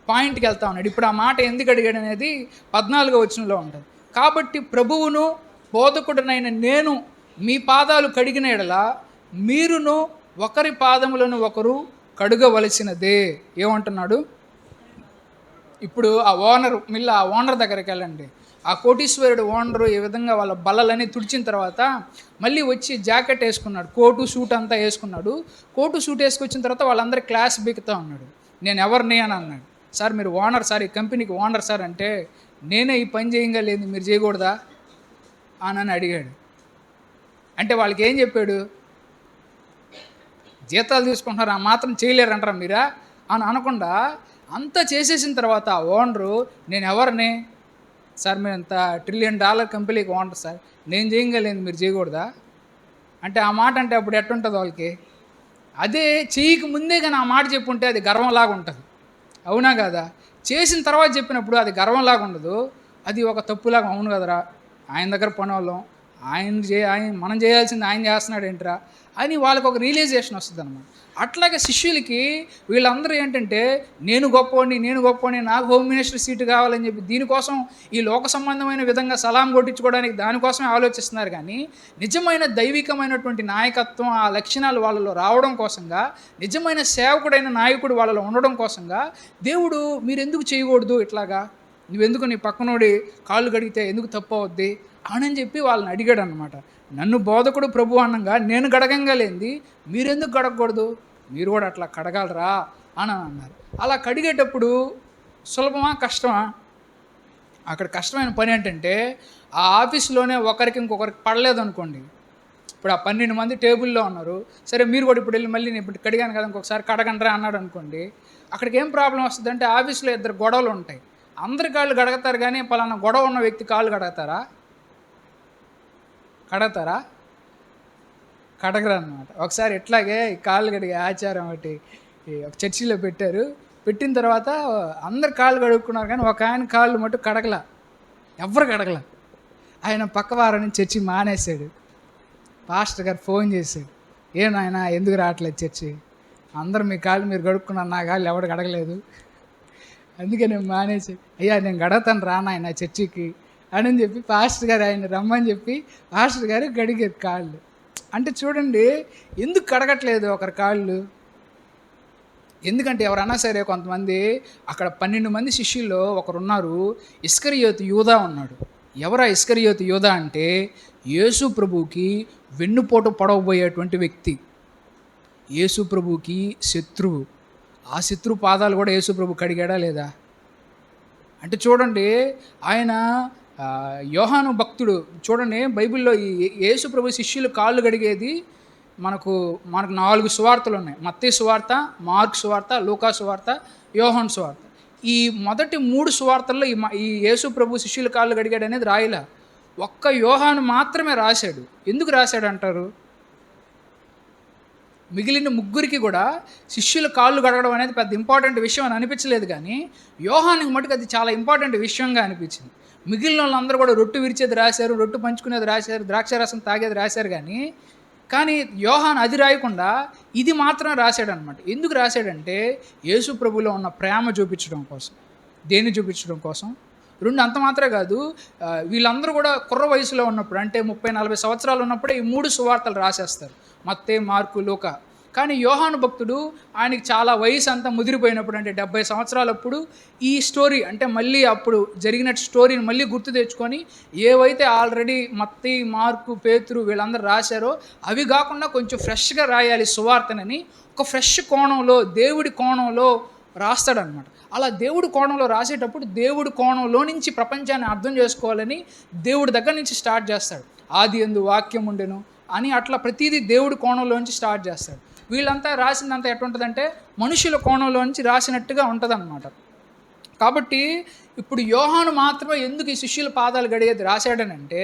పాయింట్కి వెళ్తా ఉన్నాడు. ఇప్పుడు ఆ మాట ఎందుకు అడిగాడు అనేది 14వ వచనంలో ఉంటుంది. కాబట్టి ప్రభువును బోధకుడనైన నేను మీ పాదాలు కడిగిన ఎడల మీరును ఒకరి పాదములను ఒకరు కడుగవలసినదే. ఏమంటున్నాడు? ఇప్పుడు ఆ ఓనర్ దగ్గరికి వెళ్ళండి. ఆ కోటీశ్వరుడు ఓనరు ఈ విధంగా వాళ్ళ బల్లలన్నీ తుడిచిన తర్వాత మళ్ళీ వచ్చి జాకెట్ వేసుకున్నాడు, కోటు సూట్ అంతా వేసుకున్నాడు. కోటు సూట్ వేసుకొచ్చిన తర్వాత వాళ్ళందరూ క్లాస్ బీకుతూ ఉన్నాడు. నేను ఎవరిని అని అన్నాడు. సార్ మీరు ఓనర్ సార్, ఈ కంపెనీకి ఓనర్ సార్ అంటే, నేనే ఈ పని చేయంగా లేదు మీరు చేయకూడదా అని అడిగాడు. అంటే వాళ్ళకి ఏం చెప్పాడు? జీతాలు తీసుకుంటున్నారు, ఆ మాత్రం చేయలేరంటారా మీరా అని అనకుండా అంతా చేసేసిన తర్వాత ఆ ఓనరు, నేను ఎవరిని సార్, మీరు ఇంత $1 ట్రిలియన్ కంపెనీకి ఓనర్ సార్, నేను చేయగలేదు మీరు చేయకూడదా అంటే ఆ మాట అంటే అప్పుడు ఎట్టుంటుంది వాళ్ళకి? అదే చేయక ముందే కానీ ఆ మాట చెప్పుంటే అది గర్వంలాగా ఉంటుంది, అవునా కదా? చేసిన తర్వాత చెప్పినప్పుడు అది గర్వంలాగా ఉండదు, అది ఒక తప్పులాగా. అవును కదరా, ఆయన దగ్గర పని వాళ్ళం, ఆయన మనం చేయాల్సింది ఆయన చేస్తున్నాడు ఏంట్రా అని వాళ్ళకి ఒక రియలైజేషన్ వస్తుంది అనమాట. అట్లాగే శిష్యులకి వీళ్ళందరూ ఏంటంటే నేను గొప్పవాడిని, నాకు హోమ్ మినిస్టర్ సీటు కావాలని చెప్పి దీనికోసం ఈ లోక సంబంధమైన విధంగా సలాం కొట్టించుకోవడానికి దానికోసమే ఆలోచిస్తున్నారు. కానీ నిజమైన దైవికమైనటువంటి నాయకత్వం, ఆ లక్షణాలు వాళ్ళలో రావడం కోసంగా, నిజమైన సేవకుడైన నాయకుడు వాళ్ళలో ఉండడం కోసంగా దేవుడు మీరు ఎందుకు చేయకూడదు ఇట్లాగా, నువ్వెందుకు నీ పక్కనోడి కాళ్ళు కడిగితే ఎందుకు తప్పు అవుద్ది అని చెప్పి వాళ్ళని అడిగాడు అనమాట. నన్ను బోధకుడు ప్రభు అన్నంగా నేను గడగంగా లేనిది మీరెందుకు గడగకూడదు, మీరు కూడా అట్లా కడగలరా అని అన్నారు. అలా కడిగేటప్పుడు సులభమా కష్టమా? అక్కడ కష్టమైన పని ఏంటంటే ఆ ఆఫీస్లోనే ఒకరికి ఇంకొకరికి పడలేదు అనుకోండి. ఇప్పుడు ఆ 12 మంది టేబుల్లో ఉన్నారు, సరే మీరు కూడా ఇప్పుడు వెళ్ళి మళ్ళీ నేను ఇప్పుడు కడిగాను కదా ఇంకొకసారి కడగండ్రా అన్నాడు అనుకోండి. అక్కడికి ఏం ప్రాబ్లం వస్తుందంటే ఆఫీస్లో 2 గొడవలు ఉంటాయి. అందరి కాళ్ళు కడగతారు కానీ పలానా గొడవ ఉన్న వ్యక్తి కాళ్ళు కడగతారా? కడగరు అన్నమాట. ఒకసారి ఇట్లాగే కాళ్ళు కడిగే ఆచారం ఒకటి ఒక చర్చిలో పెట్టారు. పెట్టిన తర్వాత అందరు కాళ్ళు కడుక్కున్నారు కానీ ఒక ఆయన కాళ్ళు మటు కడగల, ఎవరు కడగల. ఆయన పక్క వారం నుంచి చర్చి మానేశాడు. పాస్టర్ గారు ఫోన్ చేశాడు, నాయనా ఎందుకు రావట్లేదు చర్చి, అందరు మీ కాళ్ళు మీరు కడుక్కున్నారు, నా కాళ్ళు ఎవడు కడగలేదు, అందుకే నేను మానేశాడు. అయ్యా నేను కడగతాను రా నాయన చర్చికి అని చెప్పి పాస్టర్ గారు ఆయన రమ్మని చెప్పి పాస్టర్ గారు కడిగారు కాళ్ళు. అంటే చూడండి ఎందుకు కడగట్లేదు ఒకరి కాళ్ళు? ఎందుకంటే ఎవరన్నా సరే కొంతమంది అక్కడ 12 మంది శిష్యుల్లో ఒకరున్నారు, ఇస్కరియోతు యూదా ఉన్నాడు. ఎవరా ఇస్కరియోతు యూదా అంటే యేసు ప్రభువుకి వెన్నుపోటు పొడవబోయేటువంటి వ్యక్తి, యేసు ప్రభువుకి శత్రువు. ఆ శత్రు పాదాలు కూడా యేసు ప్రభు కడిగాడా లేదా? అంటే చూడండి ఆయన యోహాను భక్తుడు. చూడండి బైబిల్లో ఈ యేసు ప్రభు శిష్యులు కాళ్ళు కడిగేది మనకు 4 సువార్తలు ఉన్నాయి. మత్తయి సువార్త, మార్కు సువార్త, లూకా సువార్త, యోహాను సువార్త. ఈ మొదటి 3 సువార్తల్లో ఈ యేసు ప్రభు శిష్యుల కాళ్ళు కడిగాడు అనేది రాయలా, ఒక్క యోహాను మాత్రమే రాశాడు. ఎందుకు రాశాడు అంటారు? మిగిలిన ముగ్గురికి కూడా శిష్యుల కాళ్ళు కడగడం అనేది పెద్ద ఇంపార్టెంట్ విషయం అని అనిపించలేదు, కానీ యోహానికి మటుకు అది చాలా ఇంపార్టెంట్ విషయంగా అనిపించింది. మిగిలిన వాళ్ళందరూ కూడా రొట్టు విరిచేది రాశారు, రొట్టు పంచుకునేది రాశారు, ద్రాక్షారసం తాగేది రాశారు, కానీ యోహాను అది రాయకుండా ఇది మాత్రం రాశాడు అనమాట. ఎందుకు రాశాడంటే యేసు ప్రభులో ఉన్న ప్రేమ చూపించడం కోసం. దేన్ని చూపించడం కోసం? 2 అంత మాత్రమే కాదు, వీళ్ళందరూ కూడా కుర్ర వయసులో ఉన్నప్పుడు అంటే 30-40 సంవత్సరాలు ఉన్నప్పుడే ఈ 3 సువార్తలు రాసేస్తారు, మత్తయి, మార్కు, లూకా. కానీ యోహాను భక్తుడు ఆయనకి చాలా వయసు అంతా ముదిరిపోయినప్పుడు అంటే 70 సంవత్సరాలప్పుడు ఈ స్టోరీ అంటే మళ్ళీ అప్పుడు జరిగిన స్టోరీని మళ్ళీ గుర్తు తెచ్చుకొని ఏవైతే ఆల్రెడీ మత్తయి, మార్కు, పేతురు వీళ్ళందరూ రాశారో అవి కాకుండా కొంచెం ఫ్రెష్గా రాయాలి సువార్తనని ఒక ఫ్రెష్ కోణంలో, దేవుడి కోణంలో రాస్తాడనమాట. అలా దేవుడి కోణంలో రాసేటప్పుడు దేవుడి కోణంలో నుంచి ప్రపంచాన్ని అర్థం చేసుకోవాలని దేవుడి దగ్గర నుంచి స్టార్ట్ చేస్తాడు. ఆదియందు వాక్యం ఉండెను అని అట్లా ప్రతిదీ దేవుడి కోణంలోంచి స్టార్ట్ చేస్తాడు. వీళ్ళంతా రాసిందంతా ఎట్లుంటుందంటే మనుషుల కోణంలోంచి రాసినట్టుగా ఉంటుందన్నమాట. కాబట్టి ఇప్పుడు యోహాను మాత్రమే ఎందుకు ఈ శిష్యుల పాదాలు గడిగేది రాశాడనంటే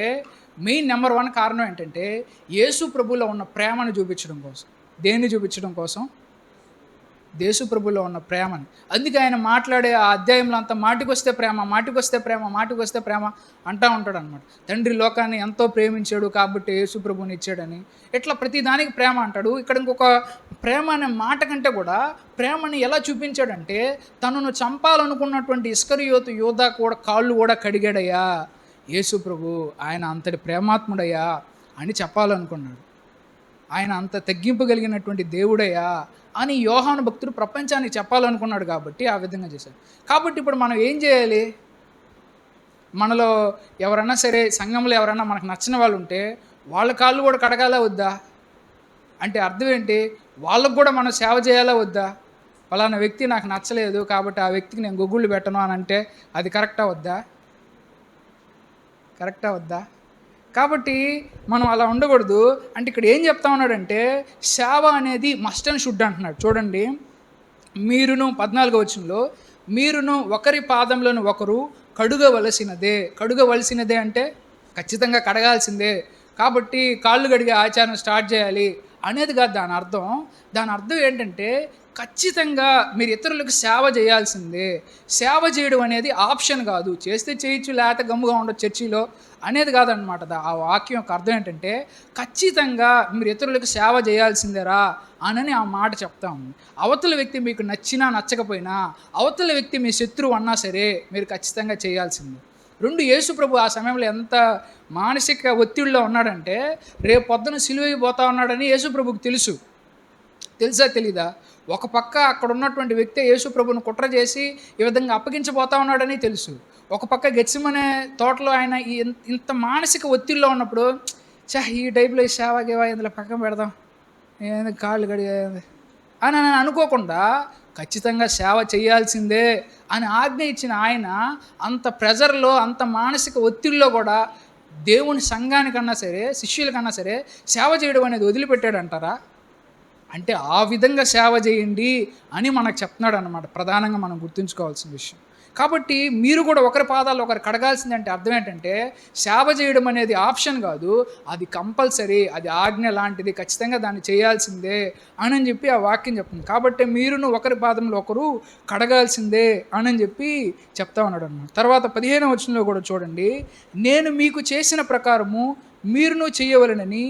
మెయిన్ నెంబర్ 1 కారణం ఏంటంటే యేసు ప్రభులో ఉన్న ప్రేమను చూపించడం కోసం. దేన్ని చూపించడం కోసం? యేసు ప్రభులో ఉన్న ప్రేమని. అందుకే ఆయన మాట్లాడే ఆ అధ్యాయంలో అంతా మాటికొస్తే ప్రేమ, మాటికొస్తే ప్రేమ, మాటికొస్తే ప్రేమ అంటూ ఉంటాడు అనమాట. తండ్రి లోకాన్ని ఎంతో ప్రేమించాడు కాబట్టి యేసు ప్రభుని ఇచ్చాడని, ఇట్లా ప్రతిదానికి ప్రేమ అంటాడు. ఇక్కడ ఇంకొక ప్రేమ అనే మాట కంటే కూడా ప్రేమని ఎలా చూపించాడంటే తనను చంపాలనుకున్నటువంటి ఇస్కరియోతు యోధా కూడా కాళ్ళు కూడా కడిగాడయ్యా యేసు ప్రభు, ఆయన అంతటి ప్రేమాత్ముడయ్యా అని చెప్పాలనుకున్నాడు. ఆయన అంత తగ్గింపు కలిగినటువంటి దేవుడయ్యా అని యోహాను భక్తుడు ప్రపంచానికి చెప్పాలనుకున్నాడు కాబట్టి ఆ విధంగా చేశాడు. కాబట్టి ఇప్పుడు మనం ఏం చేయాలి? మనలో ఎవరన్నా సరే సంఘంలో ఎవరన్నా మనకు నచ్చిన వాళ్ళు ఉంటే వాళ్ళ కాళ్ళు కూడా కడగాలా వద్దా? అంటే అర్థం ఏంటి? వాళ్ళకు కూడా మనం సేవ చేయాలా వద్దా? ఫలానా వ్యక్తి నాకు నచ్చలేదు కాబట్టి ఆ వ్యక్తికి నేను గొగ్గుళ్ళు పెట్టను అని అంటే అది కరెక్టా వద్దా? కరెక్టా వద్దా? కాబట్టి మనం అలా ఉండకూడదు. అంటే ఇక్కడ ఏం చెప్తా ఉన్నాడంటే సేవ అనేది మస్ట్ అండ్ షుడ్ అంటున్నాడు. చూడండి, మీరును 14వ వచనంలో మీరును ఒకరి పాదములను ఒకరు కడుగవలసినదే. కడుగవలసినదే అంటే ఖచ్చితంగా కడగాల్సిందే. కాబట్టి కాళ్ళు కడిగే ఆచారం స్టార్ట్ చేయాలి అనేది కాదు దాని అర్థం. దాని అర్థం ఏంటంటే ఖచ్చితంగా మీరు ఇతరులకు సేవ చేయాల్సిందే. సేవ చేయడం అనేది ఆప్షన్ కాదు. చేస్తే చేయొచ్చు, లేకపోతే గమ్ముగా ఉండదు చర్చిలో అనేది కాదనమాట. ఆ వాక్యం యొక్క అర్థం ఏంటంటే ఖచ్చితంగా మీరు ఇతరులకు సేవ చేయాల్సిందేరా అని ఆ మాట చెప్తాము. అవతల వ్యక్తి మీకు నచ్చినా నచ్చకపోయినా, అవతల వ్యక్తి మీ శత్రువు అన్నా సరే మీరు ఖచ్చితంగా చేయాల్సిందే. 2 యేసు ప్రభు ఆ సమయంలో ఎంత మానసిక ఒత్తిడిలో ఉన్నాడంటే రేపు పొద్దున సిలువకి పోతా ఉన్నాడని యేసు ప్రభుకి తెలుసా తెలీదా? ఒక పక్క అక్కడ ఉన్నటువంటి వ్యక్తి యేసు ప్రభుని కుట్ర చేసి ఈ విధంగా అప్పగించబోతా ఉన్నాడని తెలుసు. ఒక పక్క గెత్సెమనే తోటలో ఆయన ఇంత మానసిక ఒత్తిడిలో ఉన్నప్పుడు ఈ టైప్లో ఈ సేవ గేవా ఇందులో పక్కన పెడదాం, కాళ్ళు కడిగే అని అనుకోకుండా ఖచ్చితంగా సేవ చేయాల్సిందే అని ఆజ్ఞ ఇచ్చిన ఆయన అంత ప్రెజర్లో, అంత మానసిక ఒత్తిడిలో కూడా దేవుని సంఘానికన్నా సరే, శిష్యులకన్నా సరే సేవ చేయడం అనేది వదిలిపెట్టాడంటారా? అంటే ఆ విధంగా సేవ చేయండి అని మనకు చెప్తున్నాడు అన్నమాట. ప్రధానంగా మనం గుర్తుంచుకోవాల్సిన విషయం. కాబట్టి మీరు కూడా ఒకరి పాదాలు ఒకరు కడగాల్సిందంటే అర్థం ఏంటంటే సేవ చేయడం అనేది ఆప్షన్ కాదు, అది కంపల్సరీ, అది ఆజ్ఞ లాంటిది, ఖచ్చితంగా దాన్ని చేయాల్సిందే అని చెప్పి ఆ వాక్యం చెప్తుంది. కాబట్టి మీరును ఒకరి పాదంలో ఒకరు కడగాల్సిందే అని చెప్పి చెప్తా ఉన్నాడు అన్నమాట. తర్వాత 15వ వచనంలో కూడా చూడండి, నేను మీకు చేసిన ప్రకారము మీరును చేయవలెనని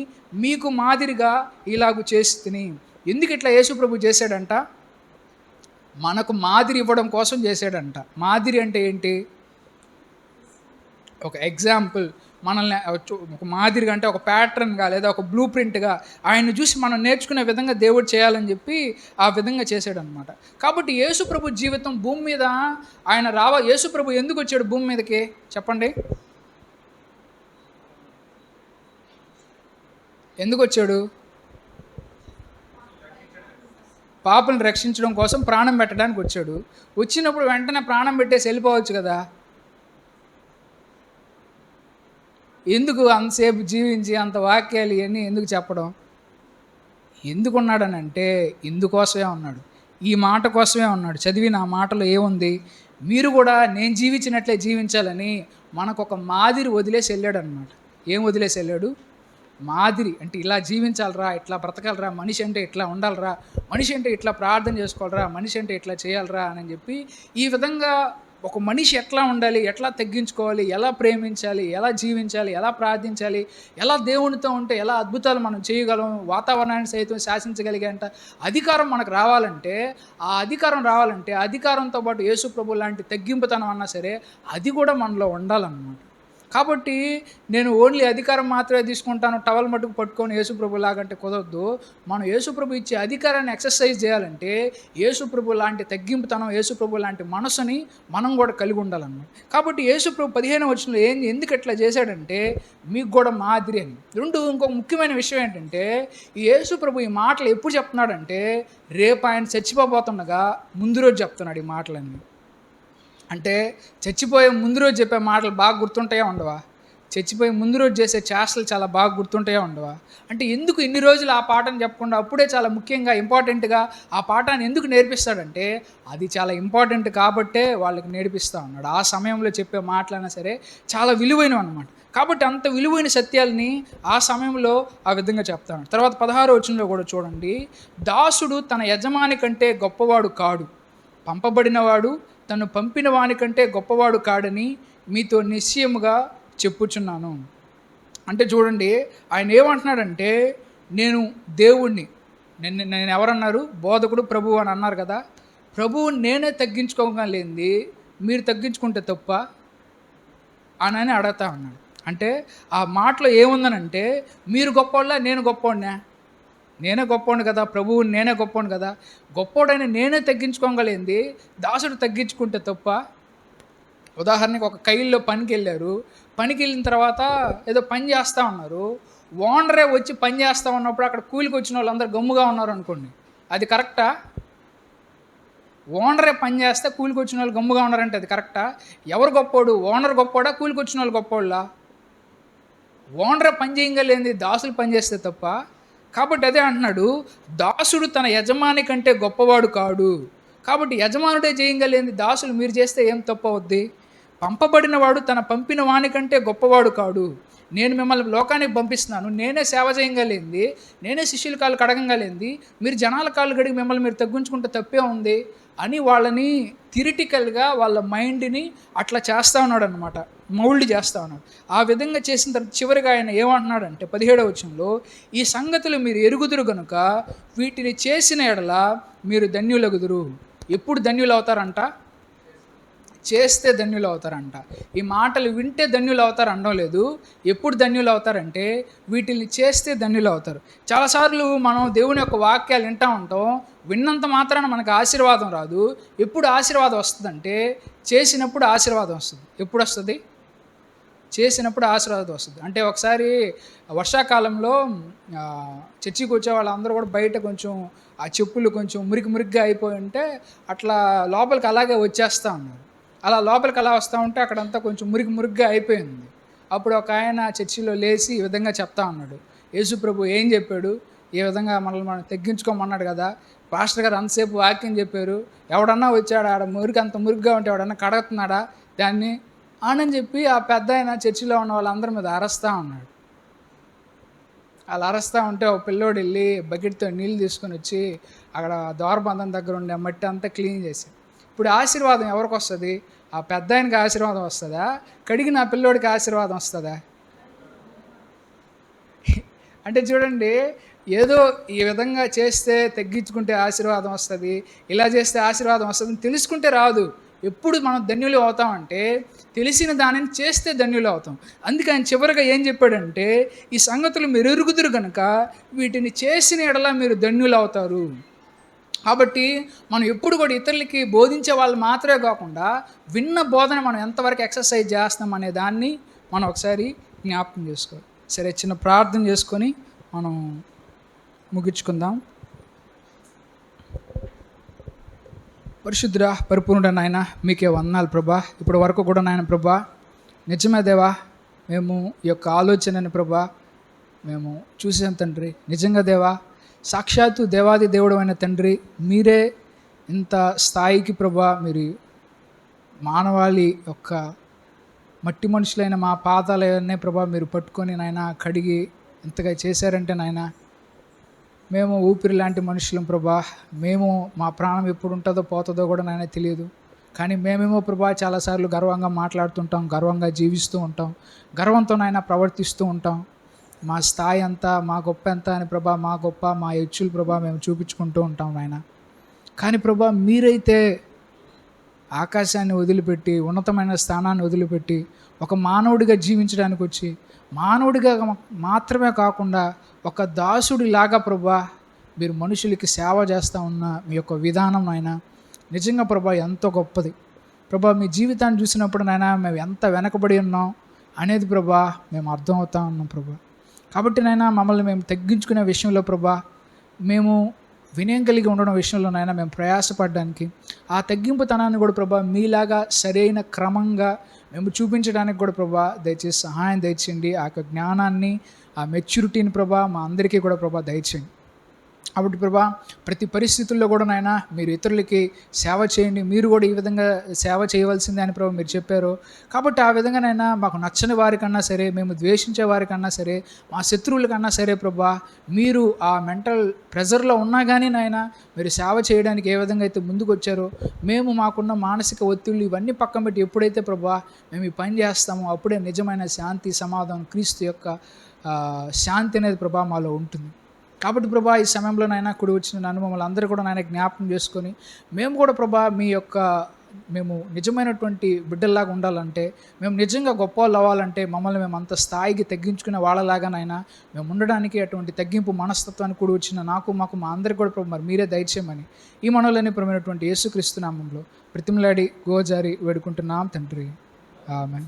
మీకు మాదిరిగా ఇలాగు చేస్తుని. ఎందుకు ఇట్లా యేసు ప్రభు చేశాడంట? మనకు మాదిరి ఇవ్వడం కోసం చేశాడంట. మాదిరి అంటే ఏంటి? ఒక ఎగ్జాంపుల్, మనల్ని ఒక మాదిరిగా అంటే ఒక ప్యాటర్న్గా లేదా ఒక బ్లూ ప్రింట్గా ఆయన్ని చూసి మనం నేర్చుకునే విధంగా దేవుడు చేయాలని చెప్పి ఆ విధంగా చేశాడనమాట. కాబట్టి యేసు ప్రభు జీవితం భూమి మీద ఆయన యేసు ప్రభు ఎందుకు వచ్చాడు భూమి మీదకి చెప్పండి? ఎందుకు వచ్చాడు? పాపలను రక్షించడం కోసం ప్రాణం పెట్టడానికి వచ్చాడు. వచ్చినప్పుడు వెంటనే ప్రాణం పెట్టేసి వెళ్ళిపోవచ్చు కదా. ఎందుకు అంతసేపు జీవించి అంత వాక్యాలు ఇవన్నీ ఎందుకు చెప్పడం? ఎందుకున్నాడనంటే ఇందుకోసమే ఉన్నాడు, ఈ మాట కోసమే ఉన్నాడు. చదివిన ఆ మాటలో ఏముంది? మీరు కూడా నేను జీవించినట్లే జీవించాలని మనకు ఒక మాదిరి వదిలేసి వెళ్ళాడు అనమాట. ఏం వదిలేసి వెళ్ళాడు? మాదిరి. అంటే ఇలా జీవించాలరా, ఇట్లా బ్రతకాలరా, మనిషి అంటే ఇట్లా ఉండాలరా, మనిషి అంటే ఇట్లా ప్రార్థన చేసుకోవాలరా, మనిషి అంటే ఇట్లా చేయాలరా అని చెప్పి ఈ విధంగా ఒక మనిషి ఎట్లా ఉండాలి, ఎట్లా తగ్గించుకోవాలి, ఎలా ప్రేమించాలి, ఎలా జీవించాలి, ఎలా ప్రార్థించాలి, ఎలా దేవునితో ఉంటే ఎలా అద్భుతాలు మనం చేయగలం, వాతావరణాన్ని సైతం శాసించగలిగేంత అధికారం మనకు రావాలంటే, ఆ అధికారం రావాలంటే అధికారంతో పాటు యేసు ప్రభు లాంటి తగ్గింపుతనం అన్నా సరే అది కూడా మనలో ఉండాలన్నమాట. కాబట్టి నేను ఓన్లీ అధికారం మాత్రమే తీసుకుంటాను, టవల్ మటుకు పట్టుకొని యేసుప్రభు లాగంటే కుదరదు. మనం యేసుప్రభు ఇచ్చే అధికారాన్ని ఎక్సర్సైజ్ చేయాలంటే యేసుప్రభు లాంటి తగ్గింపుతనం, యేసుప్రభు లాంటి మనసుని మనం కూడా కలిగి ఉండాలన్నమాట. కాబట్టి యేసుప్రభు 15వ వచనంలో ఎందుకు ఎట్లా చేశాడంటే మీకు కూడా మాదిరి అని. ఇంకొక ముఖ్యమైన విషయం ఏంటంటే ఈ యేసుప్రభు ఈ మాటలు ఎప్పుడు చెప్తున్నాడంటే రేపు ఆయన చచ్చిపోతుండగా ముందు రోజు చెప్తున్నాడు ఈ మాటలన్నీ. అంటే చచ్చిపోయే ముందు రోజు చెప్పే మాటలు బాగా గుర్తుంటాయా ఉండవా? చచ్చిపోయి ముందు రోజు చేసే చేష్టలు చాలా బాగా గుర్తుంటాయో ఉండవా? అంటే ఎందుకు ఇన్ని రోజులు ఆ పాఠం చెప్పకుండా అప్పుడే చాలా ముఖ్యంగా ఇంపార్టెంట్గా ఆ పాఠాన్ని ఎందుకు నేర్పిస్తాడంటే అది చాలా ఇంపార్టెంట్ కాబట్టే వాళ్ళకి నేర్పిస్తూ ఉన్నాడు. ఆ సమయంలో చెప్పే మాటలైనా సరే చాలా విలువైనవి అనమాట. కాబట్టి అంత విలువైన సత్యాల్ని ఆ సమయంలో ఆ విధంగా చెప్తాను. తర్వాత 16వ వచనంలో కూడా చూడండి, దాసుడు తన యజమాని కంటే గొప్పవాడు కాడు, పంపబడినవాడు తను పంపిన వాని కంటే గొప్పవాడు కాడని మీతో నిశ్చయముగా చెప్పుచున్నాను. అంటే చూడండి, ఆయన ఏమంటున్నాడంటే నేను దేవుణ్ణి, నేను ఎవరన్నారు? బోధకుడు ప్రభువు అని అన్నారు కదా. ప్రభువుని నేనే తగ్గించుకోగలేంది మీరు తగ్గించుకుంటే తప్ప అని అడుగుతా ఉన్నాడు. అంటే ఆ మాటలో ఏముందనంటే మీరు గొప్పోళ్ళ నేను గొప్పోడినా? నేనే గొప్పోడిని కదా, ప్రభువుని నేనే గొప్పోడిని కదా. గొప్పోడైన నేనే తగ్గించుకోగలేంది దాసుడు తగ్గించుకుంటే తప్ప? ఉదాహరణకి ఒక కైల్లో పనికి వెళ్ళారు. పనికి వెళ్ళిన తర్వాత ఏదో పని చేస్తూ ఉన్నారు. ఓనరే వచ్చి పని చేస్తూ ఉన్నప్పుడు అక్కడ కూలికి వచ్చిన వాళ్ళందరూ గమ్ముగా ఉన్నారు అనుకోండి, అది కరెక్టా? ఓనరే పని చేస్తే కూలికి వచ్చిన వాళ్ళు గమ్ముగా ఉన్నారంటే అది కరెక్టా? ఎవరు గొప్పోడు? ఓనర్ గొప్పోడా, కూలికి వచ్చిన వాళ్ళు గొప్పోళ్ళ? ఓనరే పని చేయగలేంది దాసులు పని చేస్తే తప్ప. కాబట్టి అదే అంటున్నాడు, దాసుడు తన యజమాని కంటే గొప్పవాడు కాడు. కాబట్టి యజమానుడే చేయగలేంది దాసులు మీరు చేస్తే ఏం తప్పు అవుద్ది? పంపబడిన వాడు తన పంపిన వాని కంటే గొప్పవాడు కాడు. నేను మిమ్మల్ని లోకానికి పంపిస్తున్నాను, నేనే సేవ చేయగలిగింది, నేనే శిష్యుల కాళ్ళు కడగగలిగింది, మీరు జనాల కాళ్ళు కడిగి మిమ్మల్ని మీరు తగ్గించుకుంటే తప్పే ఉంది అని వాళ్ళని థియరిటికల్గా వాళ్ళ మైండ్ని అట్లా చేస్తూ ఉన్నాడు అనమాట, మౌల్డ్ చేస్తూ ఉన్నాడు. ఆ విధంగా చేసిన తర్వాత చివరిగా ఆయన ఏమంటున్నాడంటే 17వ వచనంలో, ఈ సంగతులు మీరు ఎరుగుదురు గనుక వీటిని చేసిన ఎడల మీరు ధన్యులగుదురు. ఎప్పుడు ధన్యులు అవుతారంట? చేస్తే ధన్యులు అవుతారంట. ఈ మాటలు వింటే ధన్యులు అవుతారు అనడం లేదు. ఎప్పుడు ధన్యులు అవుతారంటే వీటిని చేస్తే ధన్యులు అవుతారు. చాలాసార్లు మనం దేవుని యొక్క వాక్యాలు వింటూ ఉంటాం, విన్నంత మాత్రాన మనకు ఆశీర్వాదం రాదు. ఎప్పుడు ఆశీర్వాదం వస్తుందంటే చేసినప్పుడు ఆశీర్వాదం వస్తుంది. ఎప్పుడు వస్తుంది? చేసినప్పుడు ఆశీర్వాదం వస్తుంది. అంటే ఒకసారి వర్షాకాలంలో చర్చికి వచ్చే వాళ్ళందరూ కూడా బయట కొంచెం ఆ చెప్పులు కొంచెం మురికిగా అయిపోయి ఉంటే అట్లా లోపలికి అలాగే వచ్చేస్తూ ఉన్నారు. అలా లోపలికి అలా వస్తూ ఉంటే అక్కడంతా కొంచెం మురికిగా అయిపోయింది. అప్పుడు ఒక ఆయన చర్చిలో లేచి ఈ విధంగా చెప్తా ఉన్నాడు, యేసు ప్రభు ఏం చెప్పాడు, ఏ విధంగా మనల్ని మనం తగ్గించుకోమన్నాడు కదా, పాస్టర్ గారు అంతసేపు వాక్యం చెప్పారు, ఎవడన్నా వచ్చాడు ఆడ అంత మురికిగా ఉంటే ఎవడన్నా కడుగుతున్నాడా దాన్ని అని చెప్పి ఆ పెద్ద ఆయన చర్చిలో ఉన్న వాళ్ళందరి మీద అరస్తూ ఉన్నాడు. అలా అరస్తూ ఉంటే ఒక పిల్లోడు వెళ్ళి బకెట్తో నీళ్ళు తీసుకొని వచ్చి అక్కడ ద్వారబంధం దగ్గర ఉండే మట్టి అంతా క్లీన్ చేసి, ఇప్పుడు ఆశీర్వాదం ఎవరికి వస్తుంది? ఆ పెద్ద ఆయనకి ఆశీర్వాదం వస్తుందా, కడిగిన ఆ పిల్లోడికి ఆశీర్వాదం వస్తుందా? అంటే చూడండి, ఏదో ఈ విధంగా చేస్తే తగ్గించుకుంటే ఆశీర్వాదం వస్తుంది, ఇలా చేస్తే ఆశీర్వాదం వస్తుంది తెలుసుకుంటే రాదు. ఎప్పుడు మనం ధన్యులు అవుతామంటే తెలిసిన దానిని చేస్తే ధన్యులు అవుతాం. అందుకే ఆయన చివరిగా ఏం చెప్పాడంటే ఈ సంగతులు మీరు ఎరుగుదురు కనుక వీటిని చేసిన ఎడల మీరు ధన్యులు అవుతారు. కాబట్టి మనం ఎప్పుడు కూడా ఇతరులకి బోధించే వాళ్ళు మాత్రమే కాకుండా విన్న బోధన మనం ఎంతవరకు ఎక్సర్సైజ్ చేస్తాం అనే దాన్ని మనం ఒకసారి జ్ఞాపకం చేసుకోవాలి. సరే, చిన్న ప్రార్థన చేసుకొని మనం ముగించుకుందాం. పరిశుద్ధుడా పరిపూర్ణుడా నాయన, మీకే వందనాలు ప్రభా. ఇప్పటి వరకు కూడా నాయన ప్రభా, నిజమే దేవా, మేము ఈ యొక్క ఆలోచనని ప్రభా మేము చూసాం తండ్రి. నిజంగా దేవా, సాక్షాత్తు దేవాది దేవుడు అయిన తండ్రి, మీరే ఇంత స్థాయికి ప్రభా మీరు మానవాళి యొక్క మట్టి మనుషులైన మా పాదాలనే ప్రభా మీరు పట్టుకొని నాయన కడిగి ఇంతగా చేశారంటే నాయన, మేము ఊపిరి లాంటి మనుషులం ప్రభా. మేము మా ప్రాణం ఎప్పుడు ఉంటుందో పోతుందో కూడా నాయన తెలియదు. కానీ మేమేమో ప్రభా చాలాసార్లు గర్వంగా మాట్లాడుతుంటాం, గర్వంగా జీవిస్తూ ఉంటాం, గర్వంతో నాయన ప్రవర్తిస్తూ ఉంటాం. మా స్థాయి అంతా, మా గొప్ప ఎంత అని ప్రభా, మా గొప్ప మా హెచ్చులు ప్రభా మేము చూపించుకుంటూ ఉంటాం నాయన. కానీ ప్రభా మీరైతే ఆకాశాన్ని వదిలిపెట్టి, ఉన్నతమైన స్థానాన్ని వదిలిపెట్టి ఒక మానవుడిగా జీవించడానికి వచ్చి, మానవుడిగా మాత్రమే కాకుండా ఒక దాసుడిలాగా ప్రభా మీరు మనుషులకి సేవ చేస్తూ ఉన్న మీ యొక్క విధానం నాయన నిజంగా ప్రభా ఎంతో గొప్పది ప్రభా. మీ జీవితాన్ని చూసినప్పుడు నాయన మేము ఎంత వెనకబడి ఉన్నాం అనేది ప్రభా మేము అర్థం అవుతా ఉన్నాం ప్రభా. కాబట్టి నాయన మమ్మల్ని మేము తగ్గించుకునే విషయంలో ప్రభా, మేము వినయం కలిగి ఉండడం విషయంలో నాయన మేము ప్రయాసపడడానికి, ఆ తగ్గింపుతనాన్ని కూడా ప్రభా మీలాగా సరైన క్రమంగా మేము చూపించడానికి కూడా ప్రభా దయచేసి సహాయం దయచేయండి. ఆ యొక్క జ్ఞానాన్ని, ఆ మెచ్యూరిటీని ప్రభా మా అందరికీ కూడా ప్రభా దయచేయండి. కాబట్టి ప్రభా ప్రతి పరిస్థితుల్లో కూడా నాయన మీరు ఇతరులకి సేవ చేయండి, మీరు కూడా ఈ విధంగా సేవ చేయవలసిందే అని ప్రభా మీరు చెప్పారు. కాబట్టి ఆ విధంగానైనా మాకు నచ్చని వారికన్నా సరే, మేము ద్వేషించే వారికన్నా సరే, మా శత్రువులకన్నా సరే ప్రభా మీరు ఆ మెంటల్ ప్రెజర్లో ఉన్నా కానీ నాయన మీరు సేవ చేయడానికి ఏ విధంగా అయితే ముందుకు వచ్చారో, మేము మాకున్న మానసిక ఒత్తిళ్ళు ఇవన్నీ పక్కన పెట్టి ఎప్పుడైతే ప్రభా మేము ఈ పని చేస్తామో అప్పుడే నిజమైన శాంతి, సమాధానం, క్రీస్తు యొక్క శాంతి అనేది ప్రభా మాలో ఉంటుంది. కాబట్టి ప్రభా ఈ సమయంలోనైనా కూడి వచ్చిన నన్ను మమ్మల్ని అందరూ కూడా నాయన జ్ఞాపకం చేసుకొని మేము కూడా ప్రభా మేము నిజమైనటువంటి బిడ్డల్లాగా ఉండాలంటే, మేము నిజంగా గొప్ప వాళ్ళు అవ్వాలంటే, మమ్మల్ని మేము అంత స్థాయికి తగ్గించుకునే వాళ్ళలాగానైనా మేము ఉండడానికి అటువంటి తగ్గింపు మనస్తత్వాన్ని కూడి వచ్చిన మాకు మా అందరికీ కూడా ప్రభు మరి మీరే దయచేయమని ఈ మనోలని ప్రమైనటువంటి యేసుక్రీస్తు నామంలో ప్రతిమలాడి గోజారి వేడుకుంటున్నాం తండ్రి. ఆమేన్.